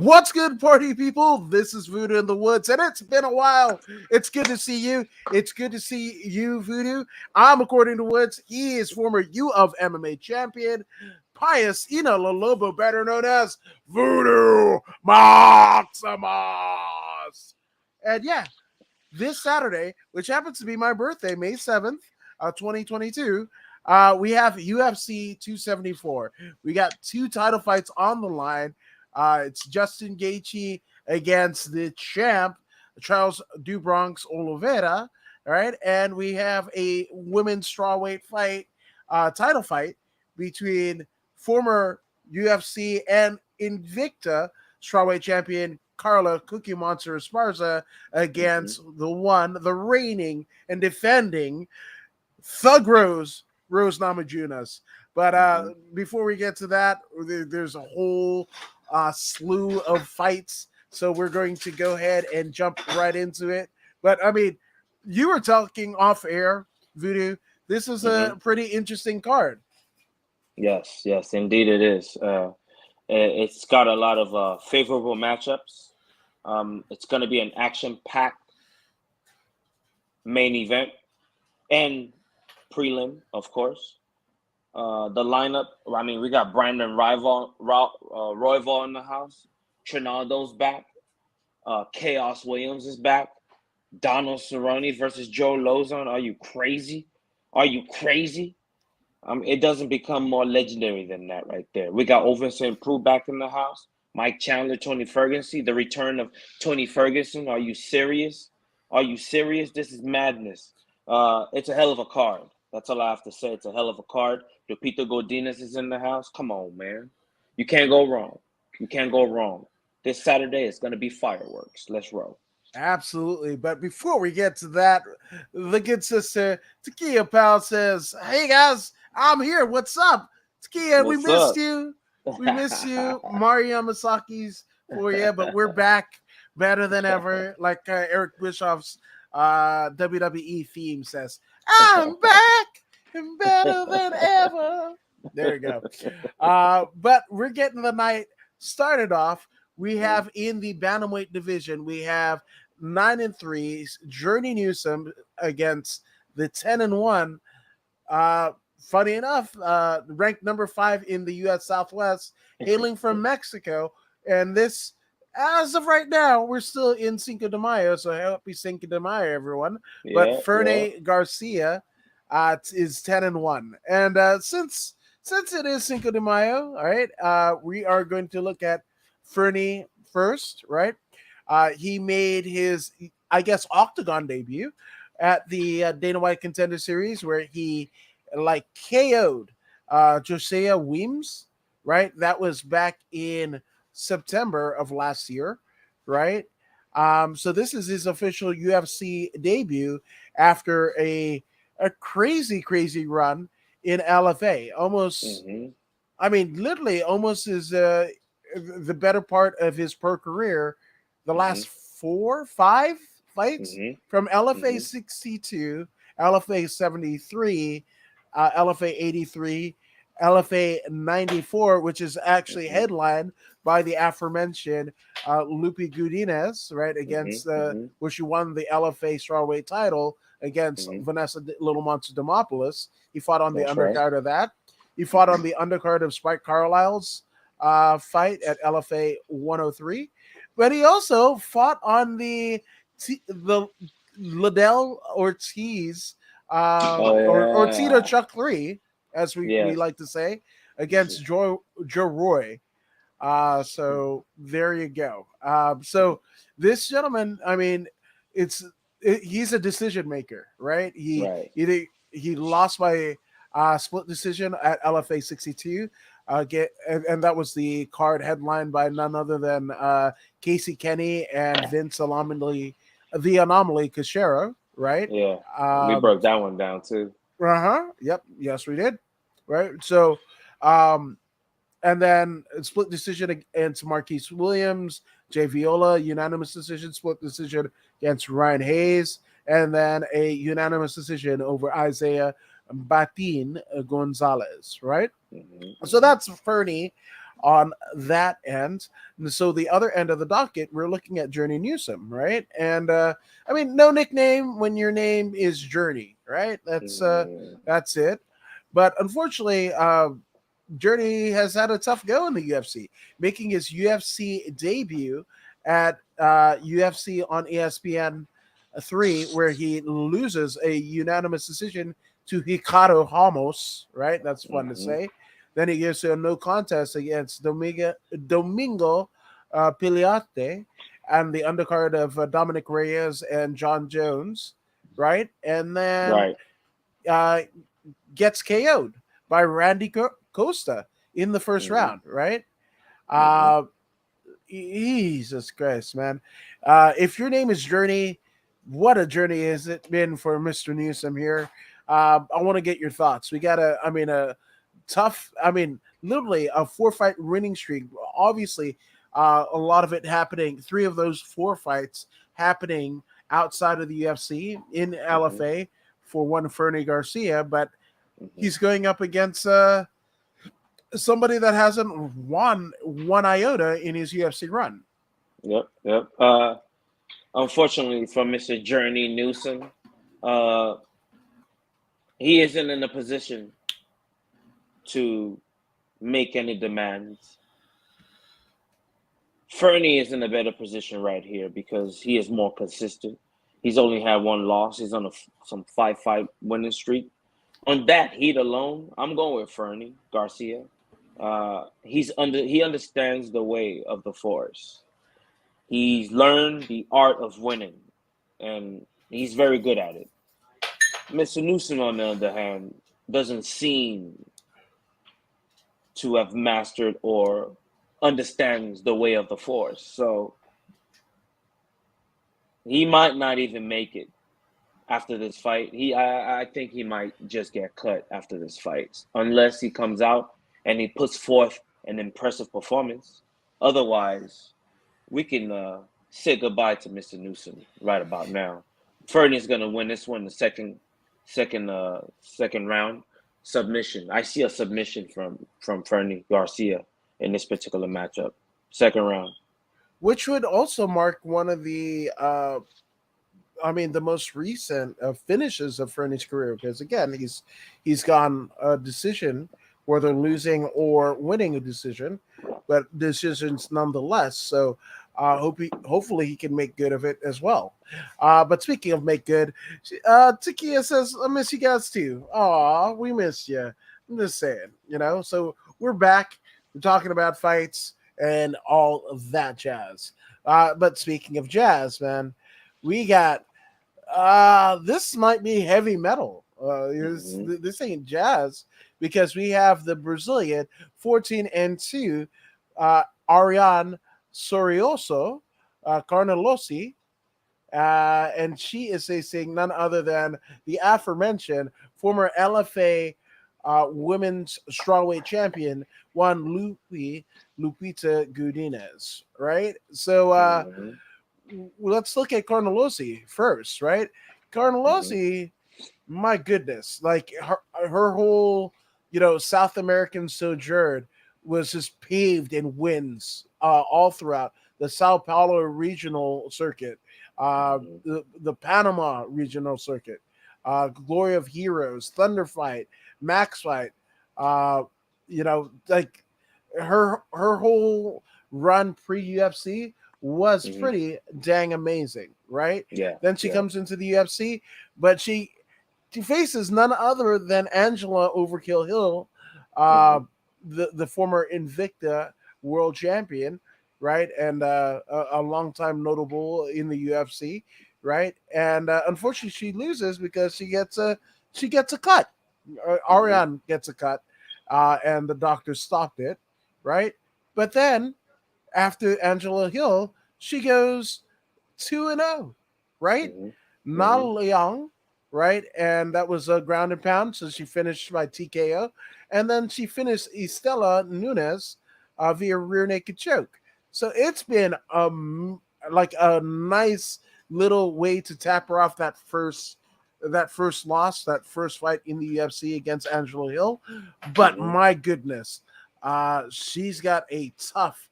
What's good, party people? This is Voodoo in the Woods, and it's been a while. It's good to see you. It's good to see you, Voodoo. I'm according to Woods. He is former U of MMA champion, Pius Ina Lobo, better known as Voodoo Maximus. And yeah, this Saturday, which happens to be my birthday, May 7th, 2022, we have UFC 274. We got two title fights on the line. It's Justin Gaethje against the champ, Charles Oliveira, all right? And we have a women's strawweight fight, title fight between former UFC and Invicta strawweight champion Carla Cookie Monster Esparza against the reigning and defending Thug Rose Namajunas. But before we get to that, there's a whole slew of fights, so we're going to go ahead and jump right into it. But I mean, you were talking off air, Voodoo. This is a pretty interesting card. Yes, indeed it is. It's got a lot of favorable matchups. It's going to be an action-packed main event and prelim, of course. The lineup, I mean, we got Brandon Royval in the house. Trinaldo's back. Khaos Williams is back. Donald Cerrone versus Joe Lauzon. Are you crazy? It doesn't become more legendary than that right there. We got Ovince Saint Preux back in the house. Mike Chandler, Tony Ferguson. The return of Tony Ferguson. Are you serious? This is madness. It's a hell of a card. That's all I have to say. It's a hell of a card. Lupita Godinez is in the house. Come on, man. You can't go wrong. This Saturday is going to be fireworks. Let's roll. Absolutely. But before we get to that, the good sister Takia Powell says, "Hey guys, I'm here. What's up? Takia, we missed you. Mari Yamasaki's for you, but we're back better than ever. Like Eric Bischoff's WWE theme says, I'm back and better than ever. There you go. But we're getting the night started off. We have in the bantamweight division, we have 9-3 Journey Newsom against the 10-1. Funny enough, ranked number 5 in the U.S. Southwest, hailing from Mexico. And this, as of right now, we're still in Cinco de Mayo, so happy Cinco de Mayo, everyone. But Ferne Garcia is 10-1. And since it is Cinco de Mayo, all right, we are going to look at Ferne first, right? He made his, I guess, Octagon debut at the Dana White Contender Series, where he KO'd Josiah Weems, right? That was back in September of last year, right? So this is his official UFC debut after a crazy run in LFA. Almost, I mean, literally almost is the better part of his pro career. The last 4-5 fights from LFA 62, LFA 73, LFA 83, LFA 94, which is actually headlined by the aforementioned Lupi Godinez, right, against where she won the LFA Strawweight Title against Vanessa Little Monster Demopoulos. He fought on the undercard of that. He fought on the undercard of Spike Carlisle's fight at LFA 103. But he also fought on the Liddell Ortiz or Tito Chuck 3, as we like to say, against Joe Roy. So there you go. So this gentleman, I mean, he's a decision maker, right? He lost by split decision at LFA 62. And that was the card headlined by none other than Casey Kenny and Vince the Anomaly Cachero, right? Yeah, we broke that one down too. Yep. Yes, we did. Right. So, and then split decision against Marquise Williams, Jay Viola, unanimous decision, split decision against Ryan Hayes, and then a unanimous decision over Isaiah Batin Gonzalez, right? So that's Fernie. on that end. And so the other end of the docket, we're looking at Journey Newsom, right? And I mean, no nickname when your name is Journey, right? That's it. But unfortunately, Journey has had a tough go in the UFC, making his UFC debut at UFC on ESPN 3, where he loses a unanimous decision to Ricardo Ramos, right? That's fun to say. Then he gives a no contest against Domingo Piliate and the undercard of Dominic Reyes and John Jones, right? And then gets KO'd by Randy Costa in the first round, right? Jesus Christ, man. If your name is Journey, what a journey has it been for Mr. Newsom here? I want to get your thoughts. We got a tough, literally a 4-fight winning streak. Obviously, a lot of it happening, 3 of those 4 fights happening outside of the UFC in LFA for one Fernie Garcia, but he's going up against somebody that hasn't won one iota in his UFC run. Yep. Unfortunately for Mr. Journey Newsom, he isn't in a position to make any demands. Fernie is in a better position right here because he is more consistent. He's only had 1 loss. He's on some 5-fight winning streak. On that heat alone, I'm going with Fernie Garcia. He understands the way of the force. He's learned the art of winning, and he's very good at it. Mr. Newsom, on the other hand, doesn't seem to have mastered or understands the way of the force. So he might not even make it after this fight. I think he might just get cut after this fight, unless he comes out and he puts forth an impressive performance. Otherwise, we can say goodbye to Mr. Newsom right about now. Fernie's gonna win this one, the second round submission. I see a submission from Fernie Garcia in this particular matchup, second round, which would also mark one of the the most recent finishes of Fernie's career, because again, he's gone a decision, whether losing or winning a decision, but decisions nonetheless. So hopefully he can make good of it as well. But speaking of make good, Takia says, I miss you guys too. Aw, we miss you. I'm just saying, so we're back. We're talking about fights and all of that jazz. But speaking of jazz, man, we got this might be heavy metal. This ain't jazz, because we have the Brazilian 14-2 Ariane Sorioso Carnelosi, and she is facing none other than the aforementioned former LFA women's strawweight champion, one Lupita Godinez, right? So let's look at Carnelosi first, right? Carnelosi, my goodness, like her whole, South American sojourn was just paved in wins all throughout the Sao Paulo regional circuit, the Panama regional circuit, Glory of Heroes, Thunder Fight, Max Fight, like her whole run pre-UFC was pretty dang amazing, right? Yeah. Then she comes into the UFC, but she faces none other than Angela Overkill Hill, the former Invicta world champion, right? And a longtime notable in the UFC, right? And unfortunately, she loses because she gets a cut. Ariane gets a cut, and the doctor stopped it, right? But then after Angela Hill, she goes 2-0, right? Not Young, right? And that was a ground and pound, so she finished by TKO. And then she finished Estela Nunes via rear naked choke. So it's been like a nice little way to tap her off that first loss, that first fight in the UFC against Angela Hill. But my goodness, She's got a tough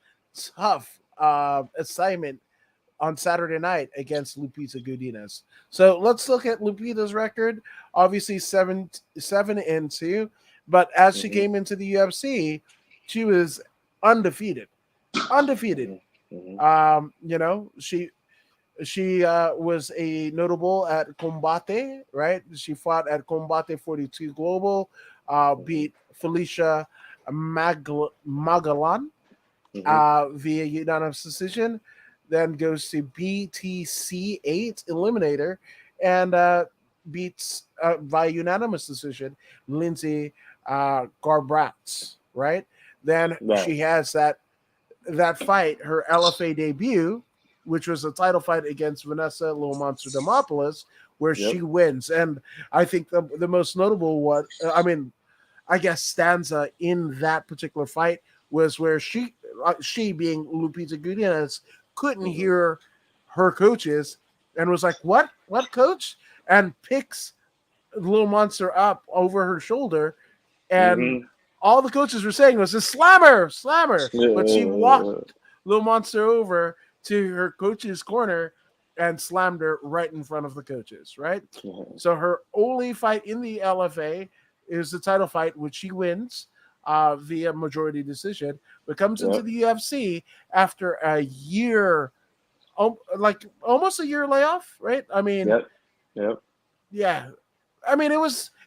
assignment on Saturday night against Lupita Godinez. So let's look at Lupita's record. Obviously 7-2, but as she came into the UFC, she was undefeated. She was a notable at Combate, right? She fought at Combate 42 Global, beat Felicia Magalan via unanimous decision, then goes to BTC 8 Eliminator and beats via unanimous decision Lindsay Garbrandt, right? Then she has that fight, her LFA debut, which was a title fight against Vanessa Little Monster Demopoulos, where she wins. And I think the most notable one, stanza in that particular fight was where she being Lupita Godinez couldn't hear her coaches and was like, what coach? And picks Little Monster up over her shoulder, and all the coaches were saying was, slammer. But she walked Little Monster over to her coach's corner and slammed her right in front of the coaches, right? So her only fight in the LFA is the title fight, which she wins via majority decision, but comes into the UFC after a year, like almost a year layoff, right? I mean, yeah. I mean,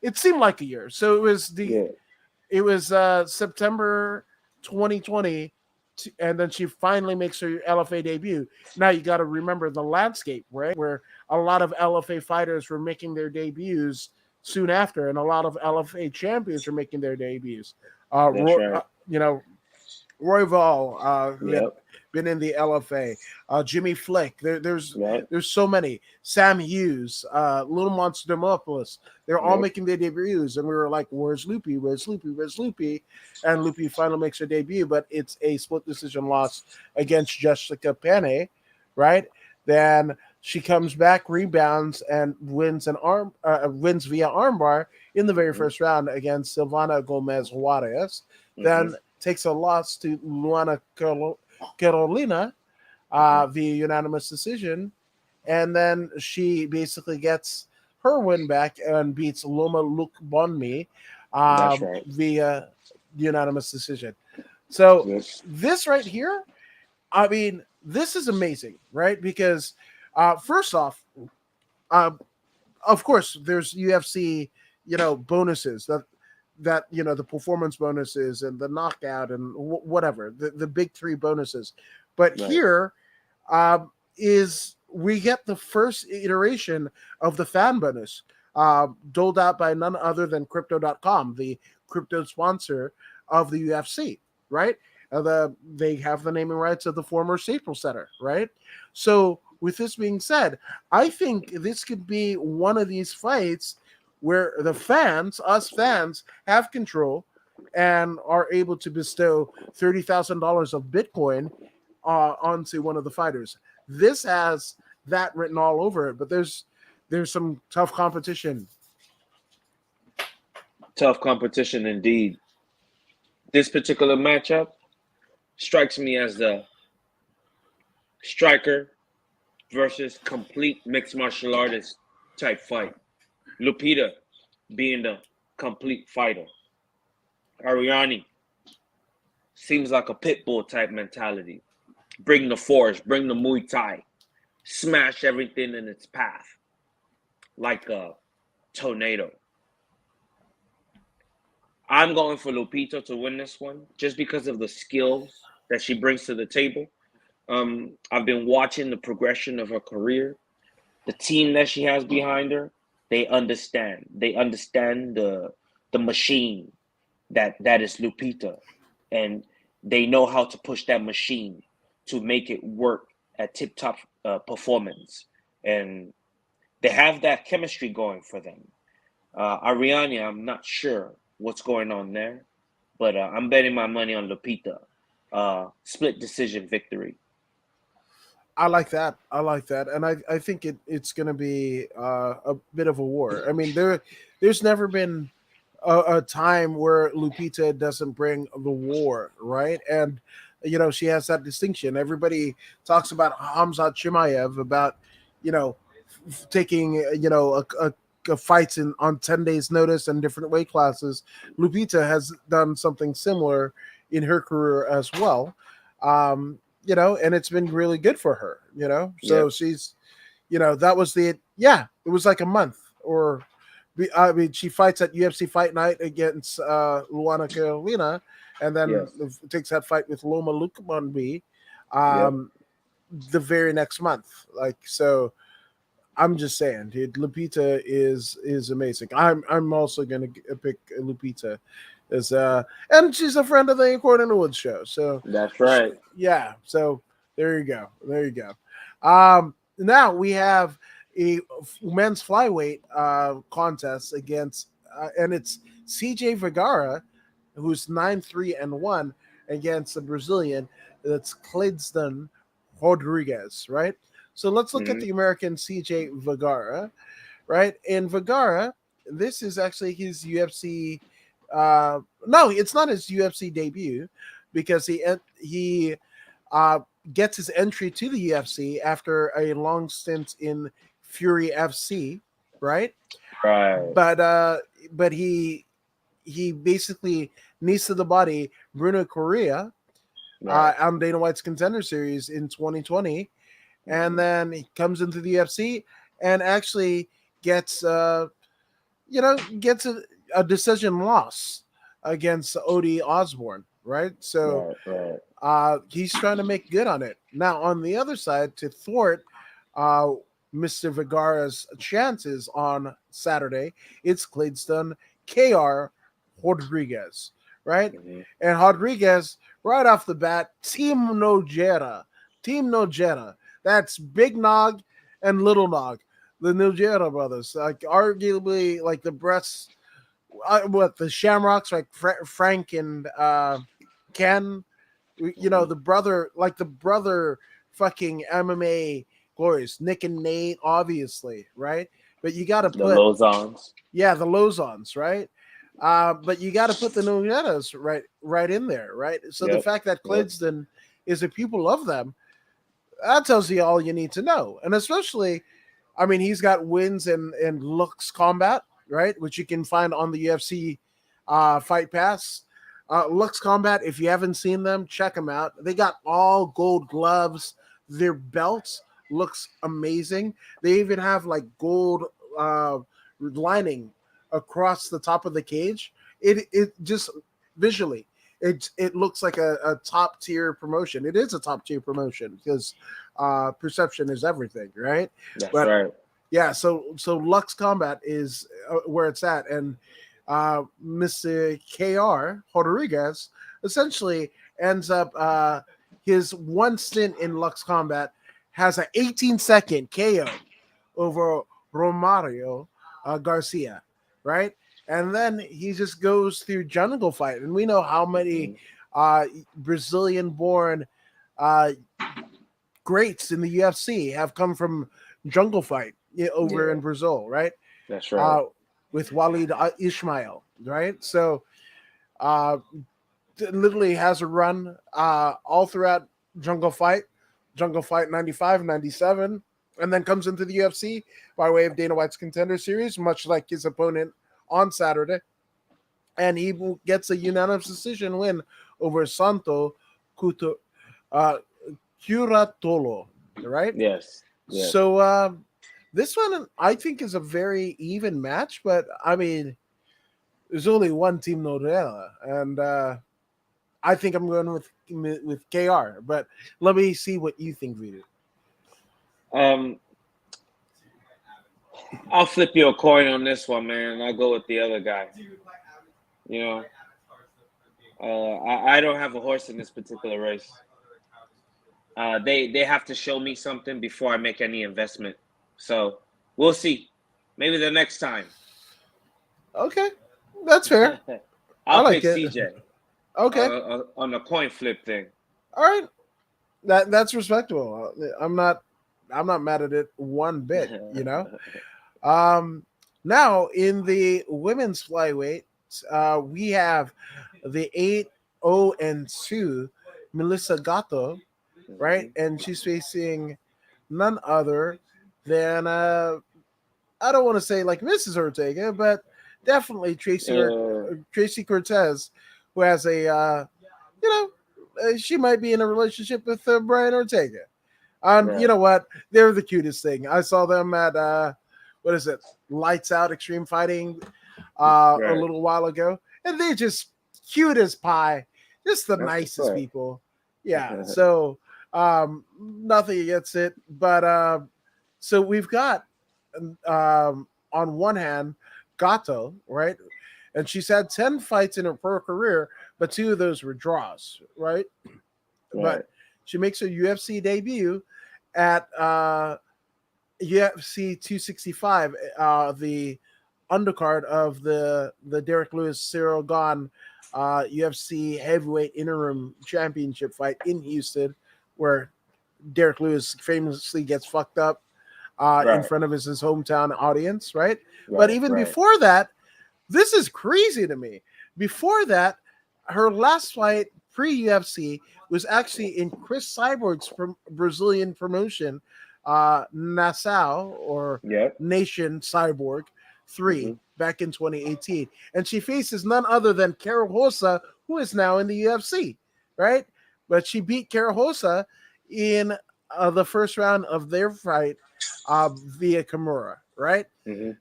it seemed like a year. So it was September 2020, and then she finally makes her LFA debut. Now you got to remember the landscape, right? Where a lot of LFA fighters were making their debuts soon after, and a lot of LFA champions were making their debuts. Royval, been in the LFA. Jimmy Flick. There's so many. Sam Hughes, Little Monster Demopoulos. They're all making their debuts, and we were like, "Where's Loopy? Where's Loopy? Where's Loopy?" And Loopy finally makes her debut, but it's a split decision loss against Jessica Penne, right? Then she comes back, rebounds, and wins wins via armbar in the very first round against Silvana Gomez Juarez. Then takes a loss to Luana Carolina via unanimous decision, and then she basically gets her win back and beats Loma Luke Bonmi via unanimous decision. So this right here, I mean, this is amazing, right? Because first off, of course, there's UFC, bonuses that the performance bonuses and the knockout and whatever, the big three bonuses. But here is we get the first iteration of the fan bonus doled out by none other than Crypto.com, the crypto sponsor of the UFC, right? They have the naming rights of the former Staples Center, right? So with this being said, I think this could be one of these fights where the fans, us fans, have control and are able to bestow $30,000 of Bitcoin onto one of the fighters. This has that written all over it, but there's some tough competition. Tough competition indeed. This particular matchup strikes me as the striker versus complete mixed martial artist type fight. Lupita being the complete fighter. Ariane seems like a pit bull type mentality. Bring the force, bring the Muay Thai, smash everything in its path like a tornado. I'm going for Lupita to win this one just because of the skills that she brings to the table. I've been watching the progression of her career. The team that she has behind her, they understand. They understand the machine that is Lupita. And they know how to push that machine to make it work at tip-top performance. And they have that chemistry going for them. Ariane, I'm not sure what's going on there, but I'm betting my money on Lupita. Split decision victory. I like that. And I think it's going to be a bit of a war. I mean, there's never been a time where Lupita doesn't bring the war, right? And she has that distinction. Everybody talks about Hamzat Chimaev, about taking a fights on 10 days notice and different weight classes. Lupita has done something similar in her career as well. And it's been really good for her, so she's that was it was like a month. Or I mean, she fights at UFC Fight Night against Luana Carolina, and then takes that fight with Loma Lukmanbi the very next month. Like, so I'm just saying, dude, Lupita is amazing. I'm also gonna pick Lupita as and she's a friend of the According to Woods show. So that's right. So there you go. Now we have a men's flyweight contest against and it's CJ Vergara, who's 9-3-1, against the Brazilian that's Cleidston Rodriguez, right? So let's look at the American CJ Vergara, right? And Vergara, this is actually his UFC. No, it's not his UFC debut, because he gets his entry to the UFC after a long stint in Fury FC, right? Right. But he basically knees to the body Bruno Correa on Dana White's Contender Series in 2020, and then he comes into the UFC and actually gets a decision loss against Odie Osborne, right? So he's trying to make good on it. Now, on the other side, to thwart Mr. Vergara's chances on Saturday, it's Cleidston KR Rodriguez, right? And Rodriguez, right off the bat, Team Nojera. That's Big Nog and Little Nog, the Nojera brothers, like arguably like the breasts, the Shamrocks, like Frank and Ken, the brother fucking MMA glorious, Nick and Nate, obviously, right? But you got to put the Lauzons. Yeah, the Lauzons, right? But you got to put the Noyetas right in there, right? So the fact that Cleidston is a pupil of them, that tells you all you need to know. And especially, I mean, he's got wins in Lux Combat, right? Which you can find on the UFC Fight Pass. Lux Combat, if you haven't seen them, check them out. They got all gold gloves. Their belts looks amazing. They even have like gold lining across the top of the cage. It just visually, it looks like a top tier promotion. It is a top tier promotion because perception is everything, right? That's right. Yeah, so Lux Combat is where it's at, and Mr. KR Rodriguez essentially ends up his one stint in Lux Combat has an 18-second KO over Romario Garcia, right? And then he just goes through Jungle Fight, and we know how many Brazilian-born greats in the UFC have come from Jungle Fight over in Brazil, right? That's right. With Walid Ismail, right? So literally has a run all throughout Jungle Fight 95, 97, and then comes into the UFC by way of Dana White's Contender Series, much like his opponent on Saturday. And he gets a unanimous decision win over Santo Curatolo, right? Yes. So this one, I think, is a very even match, but I mean, there's only one Team Norella, and I think I'm going with KR, but let me see what you think, Vito. I'll flip you a coin on this one, man. I'll go with the other guy. I don't have a horse in this particular race. They have to show me something before I make any investment. So we'll see. Maybe the next time. Okay, that's fair. I'll pick CJ. Okay. On the coin flip thing. All right. That's respectable. I'm not mad at it one bit, Now in the women's flyweight, we have the 8-0-2 Melissa Gatto, right? And she's facing none other than I don't want to say like Mrs. Ortega, but definitely Tracy Cortez, who has a she might be in a relationship with Brian Ortega. You know what? They're the cutest thing. I saw them at what is it? Lights Out Extreme Fighting a little while ago, and they're just cute as pie. Just the nicest people. Yeah. So nothing against it, but so we've got on one hand Gato, right? And she's had 10 fights in her pro career, but 2 of those were draws, right? But she makes her UFC debut at UFC 265, the undercard of the Derek Lewis Cyril Gane UFC heavyweight interim championship fight in Houston, where Derek Lewis famously gets fucked up in front of his hometown audience, right? But even before that, this is crazy to me. Before that, her last fight pre-UFC was actually in Chris Cyborg's Brazilian promotion, Nassau or Nation Cyborg 3 back in 2018. And she faces none other than Cara Rosa, who is now in the UFC, right? But she beat Cara Rosa in the first round of their fight via Kimura, right?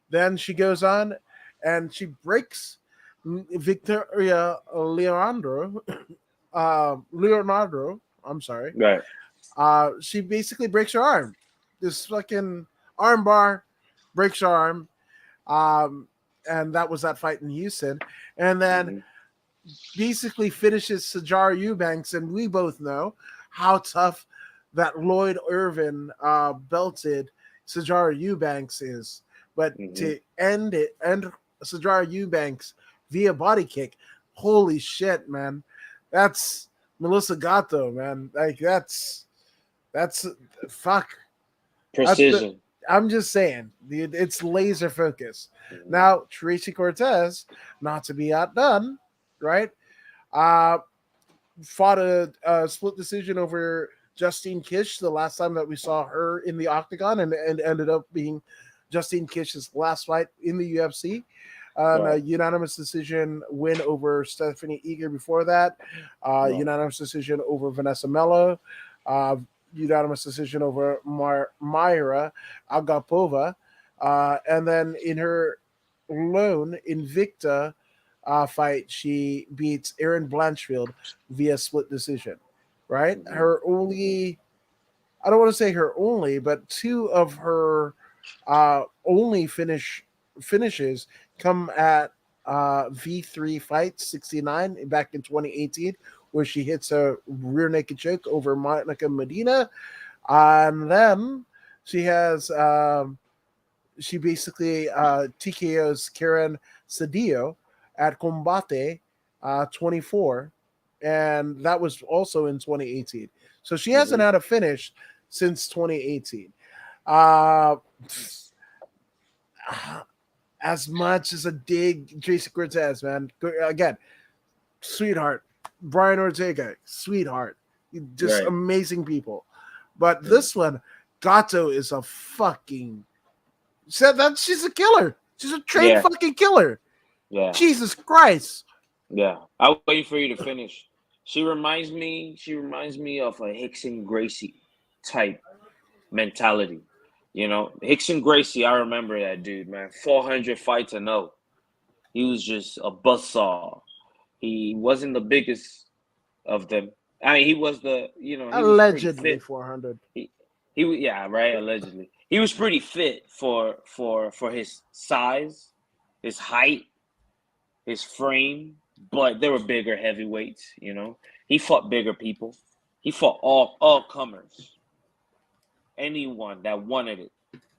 Then she goes on and she breaks Victoria Leonardo. I'm sorry. Right. She basically breaks her arm. This fucking arm bar breaks her arm. And that was that fight in Houston. And then basically finishes Sijara Eubanks. And we both know how tough that Lloyd Irvin belted Sijara Eubanks is. But to end Sijara Eubanks via body kick, holy shit, man. That's Melissa Gatto, man. Like that's fuck. Precision. I'm just saying, it's laser focus. Now, Tracy Cortez, not to be outdone, right? Fought a split decision over Justine Kish the last time that we saw her in the octagon, and ended up being Justine Kish's last fight in the UFC. A unanimous decision win over Stephanie Eager before that. Unanimous decision over Vanessa Mello. Unanimous decision over Myra Agapova. And then in her lone Invicta fight, she beats Erin Blanchfield via split decision, right? Her only, I don't want to say her only, but 2 of her only finishes come at V3 Fight 69 back in 2018, where she hits a rear naked choke over Monica Medina. And then she has, she basically TKOs Karen Cedillo at Combate 24. And that was also in 2018. So she hasn't had a finish since 2018. As much as a dig Tracy Cortez, man. Again, sweetheart. Brian Ortega, sweetheart. Just amazing people. But this one, Gatto is a fucking... Said that she's a killer. She's a trained fucking killer. Yeah. Jesus Christ. Yeah. I'll wait for you to finish. She reminds me of a Rickson Gracie type mentality. You know, Rickson Gracie, I remember that dude, man. 400 fights and 0. He was just a buzzsaw. He wasn't the biggest of them. I mean, he was the, he allegedly was 400. Allegedly. He was pretty fit for his size, his height, his frame, but there were bigger heavyweights, He fought bigger people. He fought all comers. Anyone that wanted it.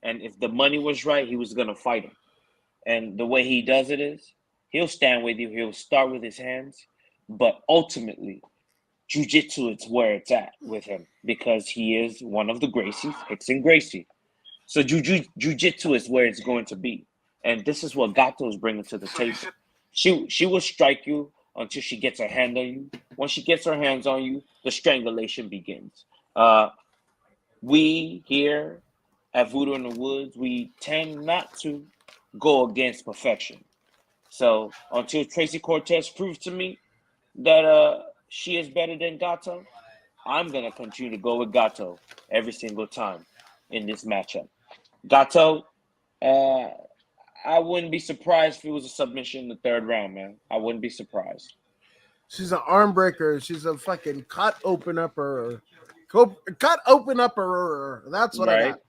And if the money was right, he was going to fight him. And the way he does it is, he'll stand with you. He'll start with his hands. But ultimately, jiu-jitsu is where it's at with him because he is one of the Gracies, Rickson Gracie. So jiu-jitsu is where it's going to be. And this is what Gatto is bringing to the table. She will strike you until she gets her hand on you. Once she gets her hands on you, the strangulation begins. We here at Voodoo in the Woods, we tend not to go against perfection. So until Tracy Cortez proves to me that she is better than Gato, I'm gonna continue to go with Gato every single time in this matchup. Gato, I wouldn't be surprised if it was a submission in the third round, man. I wouldn't be surprised. She's an arm breaker. She's a fucking cut open upper. Cut open upper. That's what I Right? got.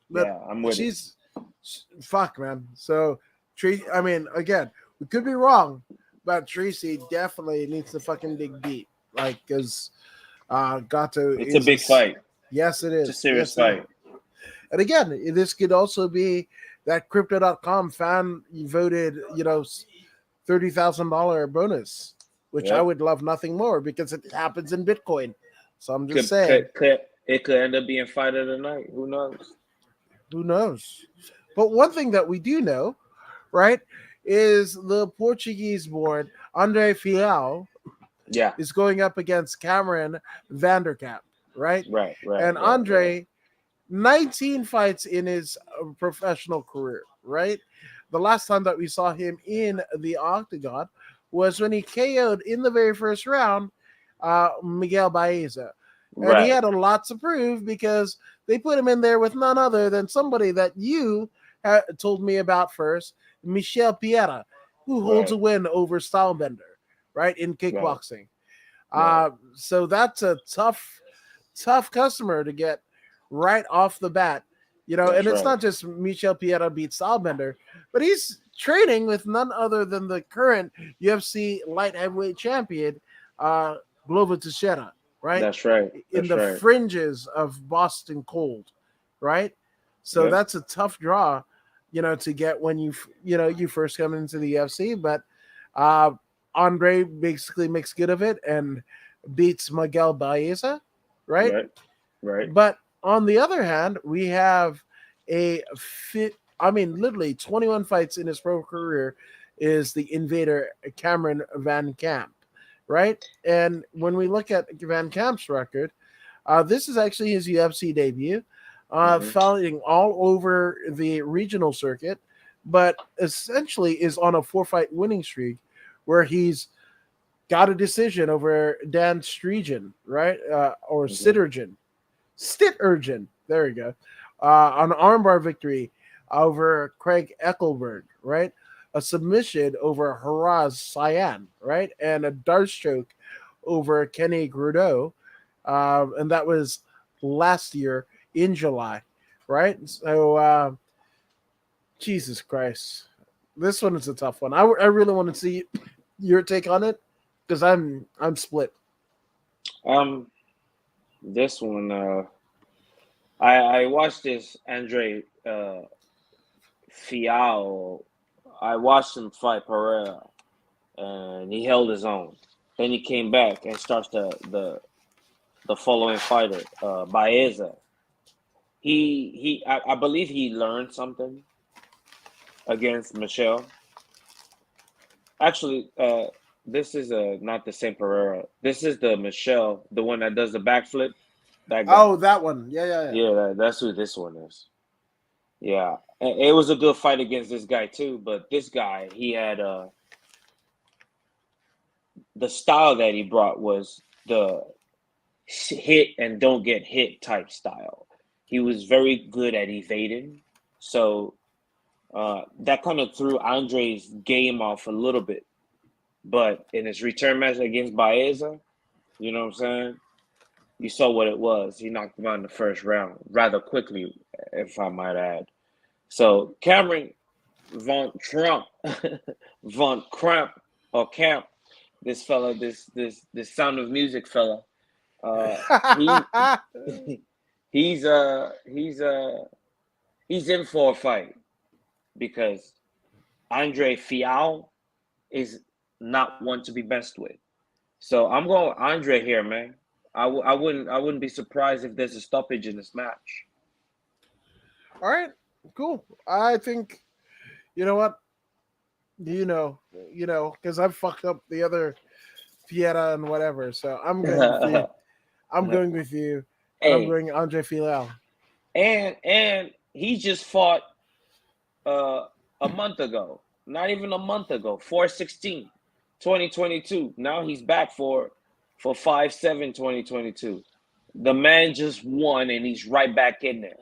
But Yeah, I'm with it. Fuck, man. So, I mean, again, we could be wrong, but Tracy definitely needs to fucking dig deep. Like, because Gato It's a big fight. Yes, it is. It's a serious yes, fight. And again, this could also be that Crypto.com fan voted, $30,000 bonus, which I would love nothing more because it happens in Bitcoin. So I'm just saying. It could end up being fight of the night. Who knows? Who knows? But one thing that we do know, right, is the Portuguese-born Andre Fial is going up against Cameron Vanderkamp, right? Right. And Andre, 19 fights in his professional career, right? The last time that we saw him in the octagon was when he KO'd in the very first round Miguel Baeza. And he had a lot to prove because they put him in there with none other than somebody that you told me about first, Michel Piera, who holds a win over Stylebender, right, in kickboxing. So that's a tough customer to get right off the bat. And it's not just Michel Piera beat Stylebender, but he's training with none other than the current UFC light heavyweight champion, Glover Teixeira. Right? That's right. In the fringes of Boston Cold, right? So that's a tough draw, to get when you first come into the UFC. But Andre basically makes good of it and beats Miguel Baeza, right? Right. But on the other hand, we have literally 21 fights in his pro career is the invader Cameron Van Camp. Right. And when we look at Van Kamp's record, this is actually his UFC debut, fighting all over the regional circuit, but essentially is on a 4-fight winning streak where he's got a decision over Dan Strijan, right? Or Sittergen. There we go. An armbar victory over Craig Eckelberg, right? A submission over Haraz Cyan, right? And a dart stroke over Kenny Grudeau. And that was last year in July, right? So, Jesus Christ. This one is a tough one. I really want to see your take on it because I'm split. This one, I watched this Andre Fial. I watched him fight Pereira, and he held his own. Then he came back and starts the following fighter, Baeza. I believe he learned something against Michel. Actually, this is not the same Pereira. This is the Michel, the one that does the backflip. That one. Yeah. Yeah, that's who this one is. Yeah. It was a good fight against this guy too, but this guy, he had the style that he brought was the hit and don't get hit type style. He was very good at evading, so that kind of threw Andre's game off a little bit. But in his return match against Baeza, you know what I'm saying? You saw what it was. He knocked him out in the first round rather quickly, if I might add. So Cameron Von Camp, this fella, this Sound of Music fella, he's in for a fight because Andre Fial is not one to be messed with. So I'm going with Andre here, man. I wouldn't be surprised if there's a stoppage in this match. All right. Cool. I think, you know what? because I've fucked up the other Fiera and whatever. So I'm going with you. I'm going with you, and I'm going Andre Filel. And he just fought a month ago, not even a month ago, 4/16, 2022. Now he's back for 5/7, 2022. The man just won, and he's right back in there.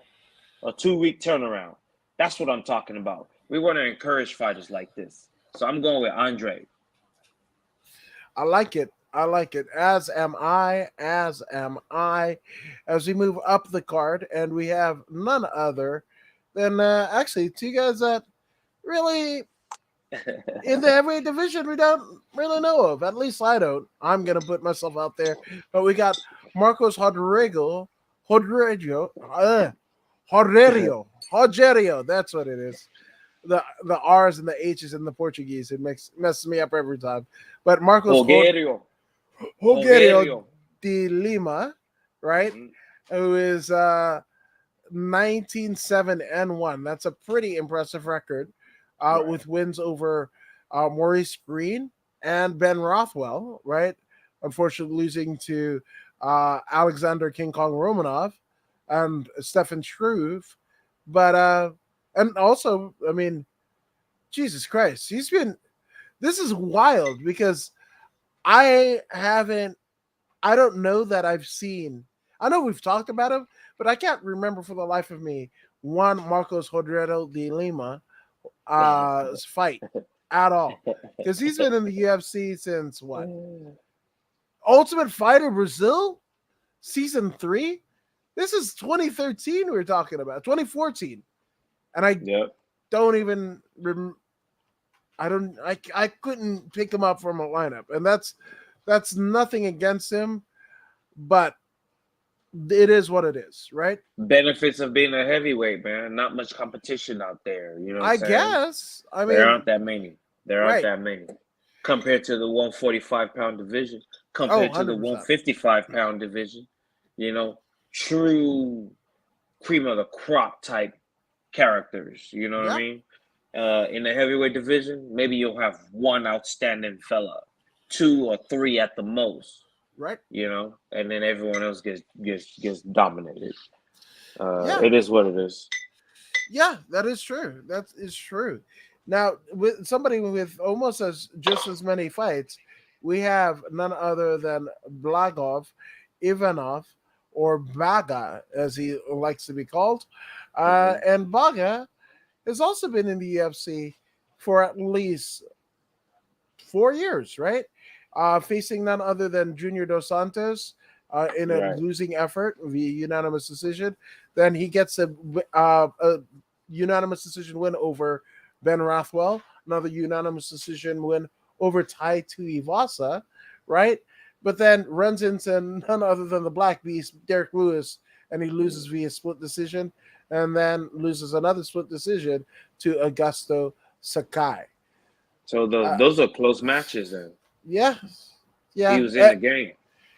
A 2-week turnaround. That's what I'm talking about. We want to encourage fighters like this. So I'm going with Andre. I like it. As am I. As we move up the card, and we have none other than actually two guys that really in the heavyweight division we don't really know of. At least I don't. I'm gonna put myself out there. But we got Marcos Rogerio. That's what it is. The R's and the H's in the Portuguese. It messes me up every time. But Marcos Rogerio de Lima, right? Mm-hmm. Who is 19-7-1. That's a pretty impressive record, with wins over Maurice Green and Ben Rothwell, right? Unfortunately, losing to Alexander King Kong Romanov and Stefan Struve. But and also, I mean, Jesus Christ, this is wild because I don't know that I've seen, I know we've talked about him, but I can't remember for the life of me one Marcos Rogerio de Lima fight at all. Because he's been in the UFC since what? Ultimate Fighter Brazil? Season 3? This is 2013 we're talking about, 2014. And I don't even I couldn't pick him up from a lineup. And that's nothing against him, but it is what it is, right? Benefits of being a heavyweight, man. Not much competition out there. You know what I'm saying? Guess. I mean, there aren't that many. Compared to the 145-pound division, compared to the 155-pound division. You know, true cream of the crop type characters. You know what I mean? In the heavyweight division, maybe you'll have one outstanding fella, 2 or 3 at the most. Right. You know, and then everyone else gets dominated. It is what it is. Yeah, that is true. That is true. Now, with somebody with almost just as many fights, we have none other than Blagov, Ivanov, or Baga, as he likes to be called. And Baga has also been in the UFC for at least 4 years, right? Facing none other than Junior Dos Santos in a losing effort via unanimous decision. Then he gets a unanimous decision win over Ben Rothwell, another unanimous decision win over Tai Tuivasa, right? But then runs into none other than the Black Beast, Derek Lewis, and he loses via split decision, and then loses another split decision to Augusto Sakai. So those are close matches then. Yeah. He was in the game.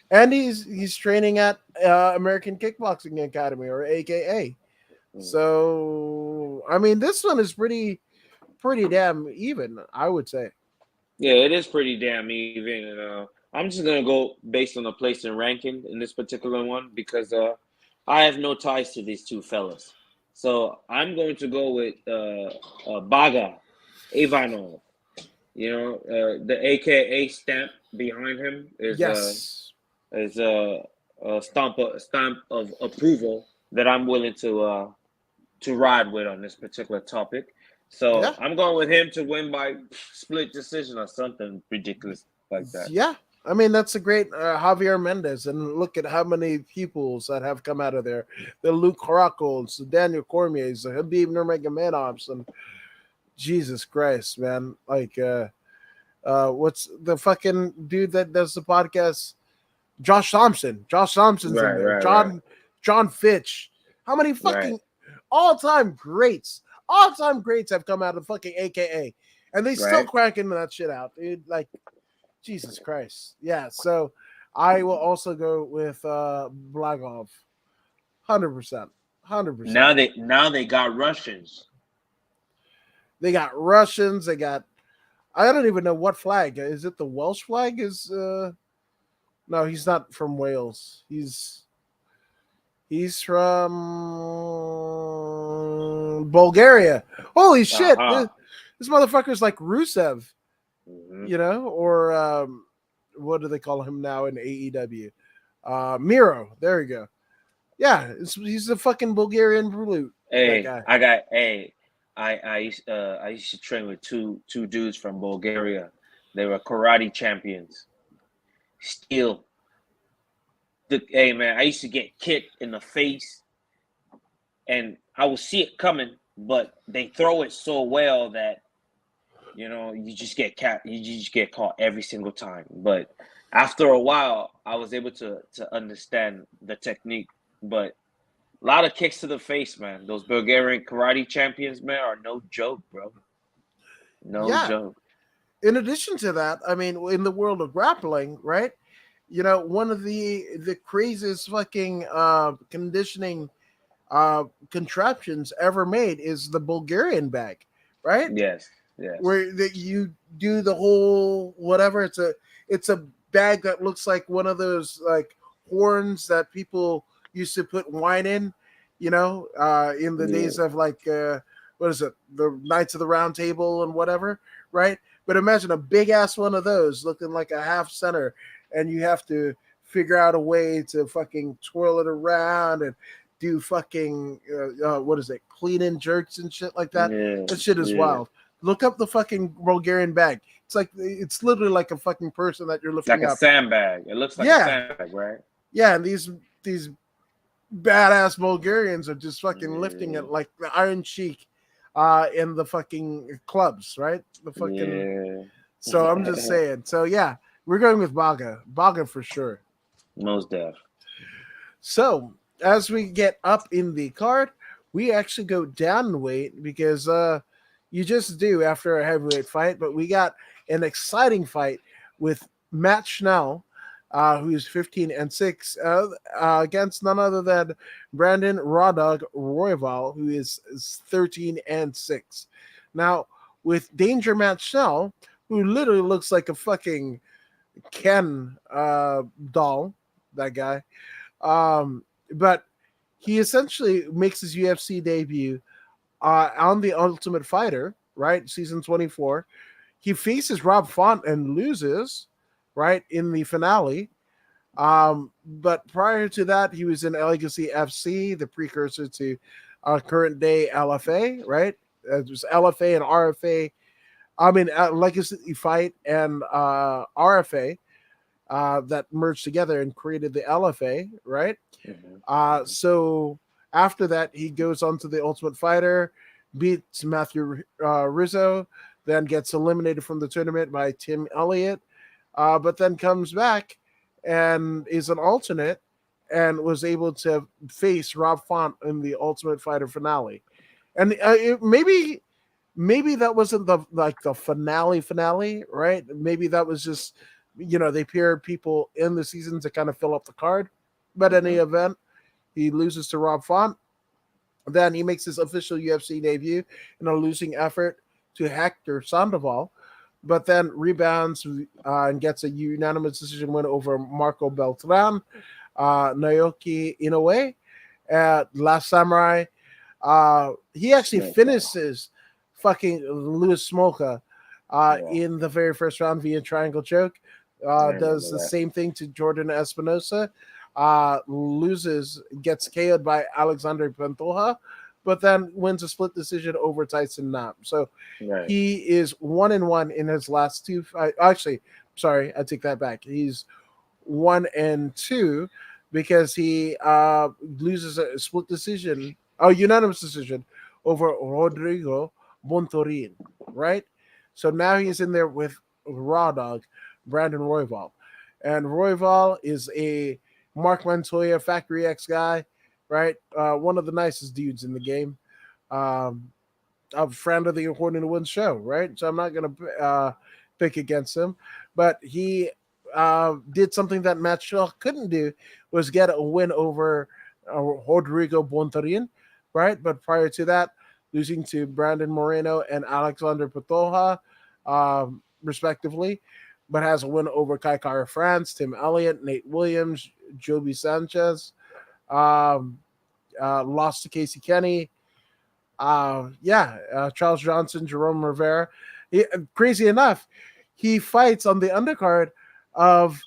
And he's training at American Kickboxing Academy, or AKA. So, I mean, this one is pretty damn even, I would say. Yeah, it is pretty damn even. And I'm just going to go based on the place and ranking in this particular one because I have no ties to these two fellas. So I'm going to go with Baga Ivanov. You know, the AKA stamp behind him is a stamp of approval that I'm willing to ride with on this particular topic. So I'm going with him to win by split decision or something ridiculous like that. Yeah. I mean, that's a great Javier Mendez, and look at how many peoples that have come out of there. The Luke Caracos, the Daniel Cormiers, the Habib Nurmagomedovs, and Jesus Christ, man. Like, what's the fucking dude that does the podcast? Josh Thompson. Josh Thompson's in there. John Fitch. How many fucking all-time greats have come out of fucking AKA, and they still cracking that shit out, dude. Like, Jesus Christ. Yeah, so I will also go with Blagov. 100%. Now they got Russians. They got Russians. They got I don't even know what flag. Is it the Welsh flag? No, he's not from Wales. He's from Bulgaria. Holy shit! This motherfucker's like Rusev, or what do they call him now in AEW? Miro. There you go. Yeah, he's a fucking Bulgarian brute. Hey, that guy. I used to train with two dudes from Bulgaria. They were karate champions. Still, hey man, I used to get kicked in the face, and I would see it coming, but they throw it so well that you just get caught every single time. But after a while, I was able to understand the technique. But a lot of kicks to the face, man. Those Bulgarian karate champions, man, are no joke, bro. No joke. In addition to that, I mean, in the world of grappling, right? One of the craziest fucking conditioning contraptions ever made is the Bulgarian bag, right? Yes. Where that you do the whole whatever. It's a bag that looks like one of those like horns that people used to put wine in, in the days of like what is it, the Knights of the Round Table and whatever, right? But imagine a big ass one of those looking like a half center, and you have to figure out a way to fucking twirl it around and do fucking what is it, clean and jerks and shit like that. That shit is wild. Look up the fucking Bulgarian bag. It's literally like a fucking person that you're lifting up. Like a sandbag. It looks like a sandbag, right? Yeah, and these badass Bulgarians are just fucking lifting it like the Iron Sheik in the fucking clubs, right? The fucking So I'm just saying. So yeah, we're going with Baga. Baga for sure. Most def. So as we get up in the card, we actually go down in weight because you just do after a heavyweight fight, but we got an exciting fight with Matt Schnell, who is 15-6, against none other than Brandon Raw Dog Royval, who is 13-6. Now, with Danger Matt Schnell, who literally looks like a fucking Ken doll, that guy, but he essentially makes his UFC debut on the Ultimate Fighter, right? Season 24. He faces Rob Font and loses, right, in the finale. But prior to that, he was in Legacy FC, the precursor to current day LFA, right? It was LFA and RFA. I mean, Legacy Fight and RFA that merged together and created the LFA, right? So after that, he goes on to the Ultimate Fighter, beats Matthew Rizzo, then gets eliminated from the tournament by Tim Elliott, but then comes back and is an alternate and was able to face Rob Font in the Ultimate Fighter finale. And maybe that wasn't the finale, right? Maybe that was just, they paired people in the season to kind of fill up the card. But in any event, he loses to Rob Font. Then he makes his official UFC debut in a losing effort to Hector Sandoval, but then rebounds and gets a unanimous decision win over Marco Beltran, Naoki Inoue, Last Samurai. He actually finishes fucking Louis Smolka in the very first round via triangle choke. Does the same thing to Jordan Espinosa. Loses, gets KO'd by Alexander Pantoja, but then wins a split decision over Tyson Nam. So he is 1-1 in his last two fights. Actually, sorry, I take that back. He's 1-2 because he loses a split decision, unanimous decision over Rodrigo Bontorin, right? So now he's in there with Raw Dog, Brandon Royval. And Royval is a Mark Montoya Factory X guy, right? One of the nicest dudes in the game. A friend of the According to One show, right? So I'm not going to pick against him. But he did something that Matt Shaw couldn't do, was get a win over Rodrigo Bontorin, right? But prior to that, losing to Brandon Moreno and Alexander Pantoja. respectively, but has a win over Kai Kara France, Tim Elliott, Nate Williams, Joby Sanchez. Lost to Casey Kenny. Charles Johnson, Jerome Rivera. Crazy enough, he fights on the undercard of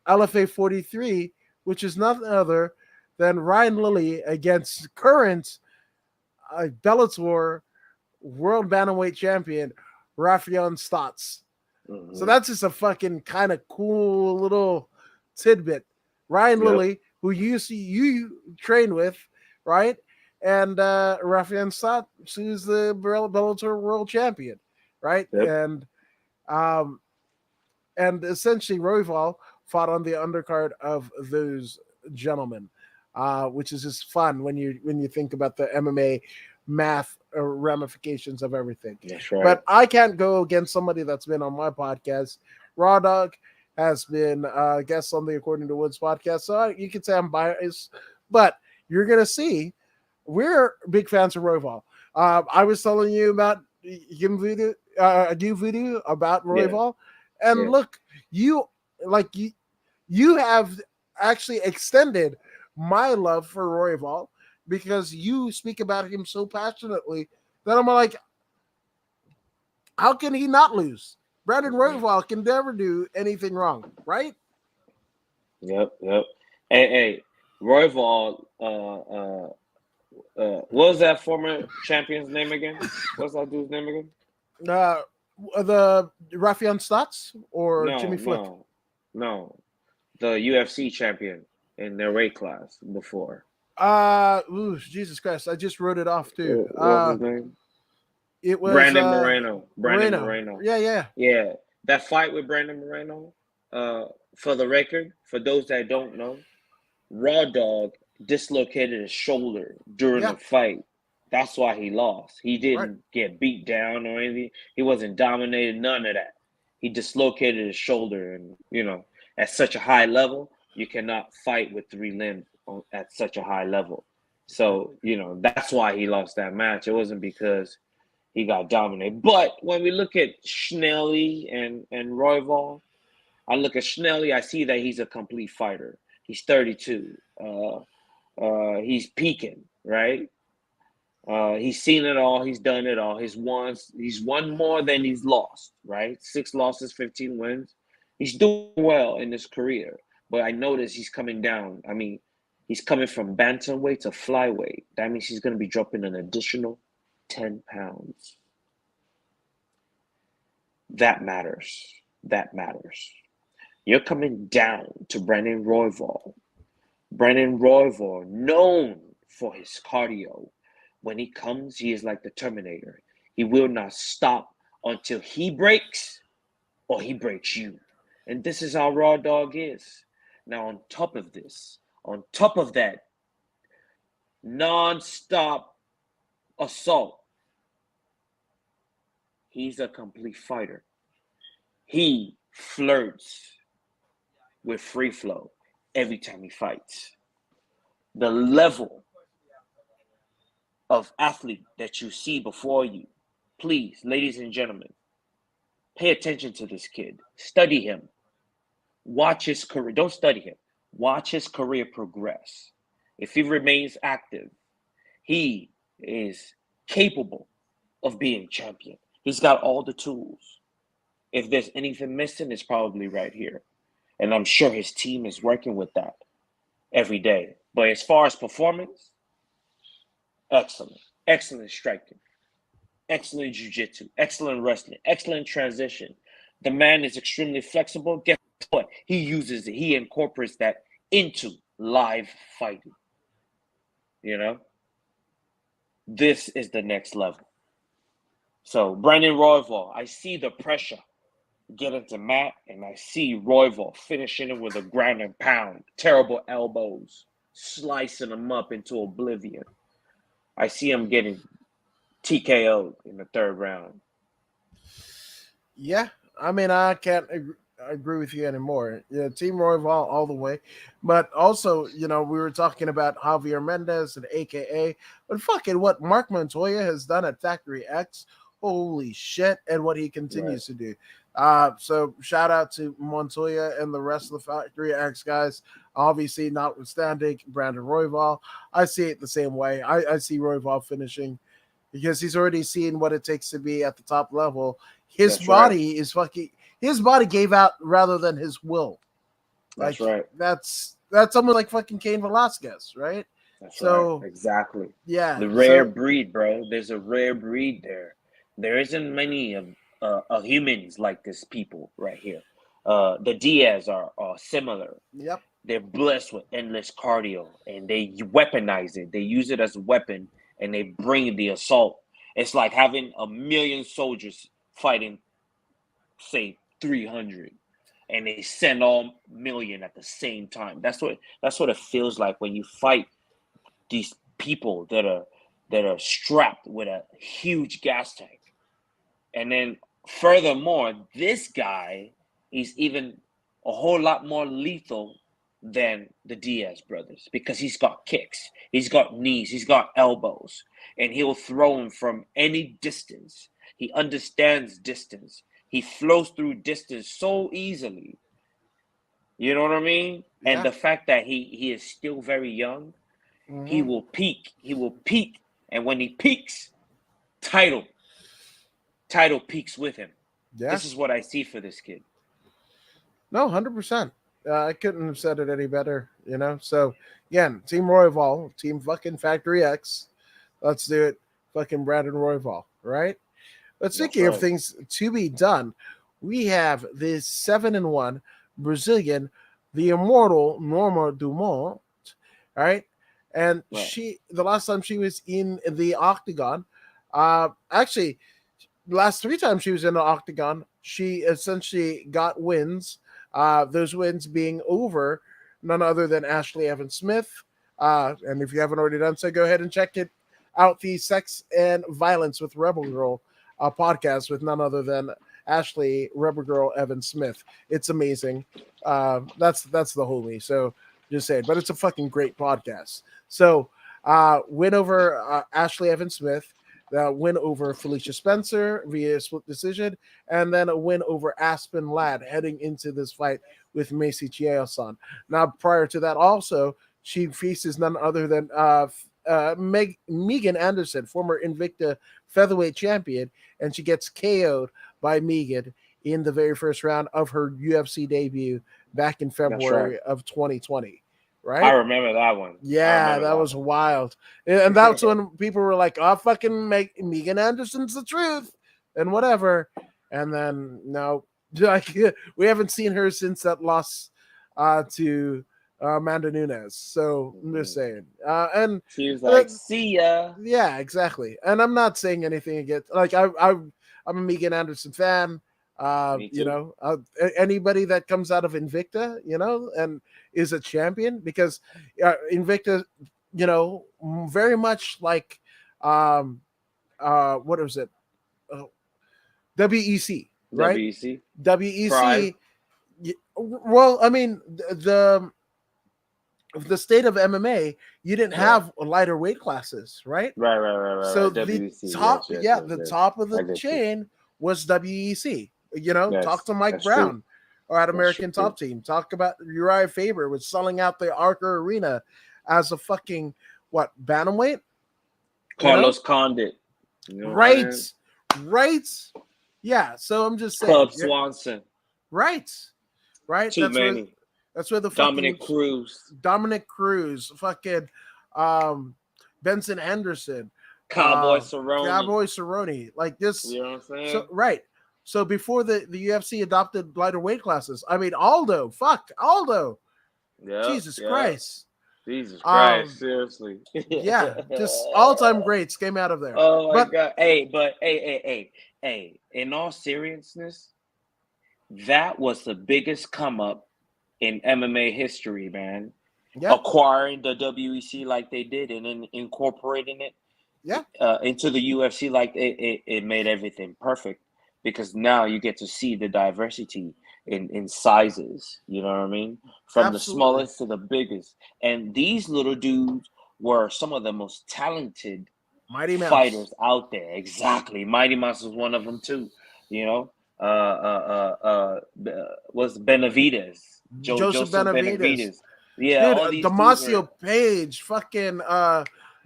LFA 43, which is none other than Ryan Lilly against current Bellator World Bantamweight Champion Rafael Stotts. Mm-hmm. So that's just a fucking kind of cool little tidbit. Ryan Lilly, who you train with, right? And Rafael Stotts, who's the Bellator World Champion, right? Yep. And essentially Royval fought on the undercard of those gentlemen, which is just fun when you think about the MMA math ramifications of everything. That's right. But I can't go against somebody that's been on my podcast. Raw Dog has been a guest on the According to Woods podcast, so you could say I'm biased, but you're gonna see we're big fans of Royval. I was telling you about Voodoo about Royval, and look, you have actually extended my love for Royval because you speak about him so passionately that I'm like, how can he not lose? Brandon Royval can never do anything wrong, right? Yep. Hey, Royval, what was that former champion's name again? What's that dude's name again? The Rafael Stotts or Jimmy Flick? No. The UFC champion in their weight class before. Jesus Christ! I just wrote it off too. What was his name? It was Brandon Moreno. Moreno. Yeah. That fight with Brandon Moreno. For the record, for those that don't know, Raw Dog dislocated his shoulder during the fight. That's why he lost. He didn't get beat down or anything. He wasn't dominated. None of that. He dislocated his shoulder, and at such a high level, you cannot fight with 3 limbs at such a high level. So that's why he lost that match. It wasn't because he got dominated. But when we look at Schnelly and Royval, I look at Schnelly, I see that he's a complete fighter. He's 32. He's peaking, right? He's seen it all. He's done it all. He's won more than he's lost, right? 6 losses, 15 wins. He's doing well in his career. But I notice he's coming down. I mean, he's coming from bantamweight to flyweight. That means he's going to be dropping an additional 10 pounds. That matters. You're coming down to Brandon Royval. Brandon Royval, known for his cardio. When he comes, he is like the Terminator. He will not stop until he breaks or he breaks you. And this is how Raw Dog is. Now, on top of that, non-stop assault, he's a complete fighter. He flirts with free flow every time he fights. The level of athlete that you see before you, please, ladies and gentlemen, pay attention to this kid. Study him. Watch his career. Don't study him. Watch his career progress. If he remains active, he is capable of being champion. He's got all the tools. If there's anything missing, it's probably right here. And I'm sure his team is working with that every day. But as far as performance, excellent striking, excellent jiu-jitsu, excellent wrestling, excellent transition. The man is extremely flexible. Guess what? He uses it. He incorporates that into live fighting. This is the next level. So Brandon Royval, I see the pressure get into mat, and I see Royval finishing it with a ground and pound, terrible elbows, slicing him up into oblivion. I see him getting TKO'd in the 3rd round. Yeah, I mean, I can't agree with you anymore. Team Royval all the way. But also, we were talking about Javier Mendez and AKA, but fucking what Mark Montoya has done at Factory X, holy shit, and what he continues to do. So shout out to Montoya and the rest of the Factory X guys. Obviously, notwithstanding Brandon Royval, I see it the same way. I see Royval finishing because he's already seen what it takes to be at the top level. His body is fucking. His body gave out rather than his will. That's right. That's almost like fucking Cain Velasquez, right? That's right. Exactly. Yeah. The rare breed, bro. There's a rare breed there. There isn't many of humans like this people right here. The Diaz are similar. Yep. They're blessed with endless cardio, and they weaponize it. They use it as a weapon, and they bring the assault. It's like having 1,000,000 soldiers fighting, say, 300, and they send all 1,000,000 at the same time. That's what it feels like when you fight these people that are strapped with a huge gas tank. And then furthermore, this guy is even a whole lot more lethal than the Diaz brothers because he's got kicks, he's got knees, he's got elbows, and he'll throw him from any distance. He understands distance. He flows through distance so easily. You know what I mean? Yeah. And the fact that he is still very young, he will peak. He will peak. And when he peaks, title peaks with him. Yeah. This is what I see for this kid. No, 100%. I couldn't have said it any better, you know? So, again, Team Royval, Team fucking Factory X. Let's do it. Fucking Brandon Royval, right? But speaking of things to be done, we have this 7-1 Brazilian, the immortal Norma Dumont, right? And the last time she was in the octagon, actually, the last 3 times she was in the octagon, she essentially got wins. Those wins being over none other than Ashley Evans Smith. And if you haven't already done so, go ahead and check it out. The Sex and Violence with Rebel Girl podcast with none other than Ashley Rebel Girl Evans Smith. It's amazing. That's the homie. So just saying, but it's a fucking great podcast. So win over Ashley Evans Smith. Win over Felicia Spencer via split decision, and then a win over Aspen Ladd heading into this fight with Macy Chiasson. Now, prior to that, also, she faces none other than Megan Anderson, former Invicta featherweight champion, and she gets KO'd by Megan in the very first round of her UFC debut back in February of 2020. Right? I remember that one. Yeah, that was wild. And that's when people were like, oh, fucking Megan Anderson's the truth and whatever. And then, no, like, we haven't seen her since that loss to Amanda Nunes. So I'm just saying. And she was like, see ya. Yeah, exactly. And I'm not saying anything against, like, I'm a Megan Anderson fan. You know, anybody that comes out of Invicta, you know, and is a champion, because Invicta, you know, very much like what was it? WEC, right? WEC. Well, I mean, the state of MMA, you didn't have lighter weight classes, right? Right. So WEC, the top of the chain was WEC. You know, talk to Mike Brown. True. Or at American Top Team. Talk about Uriah Faber was selling out the Arca Arena as a fucking bantamweight? Carlos Condit. You know, right. Yeah. So I'm just saying. Club Swanson. Right. Too many. That's where the Dominic Cruz, fucking Benson Henderson, Cowboy Cerrone. Like this. You know what I'm saying? So, right. So before the UFC adopted lighter weight classes, I mean, Aldo. Yeah, Jesus Christ. Jesus Christ, seriously. Yeah, just all-time greats came out of there. Oh my God. Hey, in all seriousness, that was the biggest come up in MMA history, man. Yeah. Acquiring the WEC like they did and then incorporating it into the UFC like it made everything perfect. Because now you get to see the diversity in sizes, you know what I mean? From the smallest to the biggest. And these little dudes were some of the most talented fighters out there. Exactly. Mighty Mouse was one of them too, you know? was Benavides, Joseph Joseph Benavides. Benavides. Yeah, Dude, all these dudes Damasio were. Page, fucking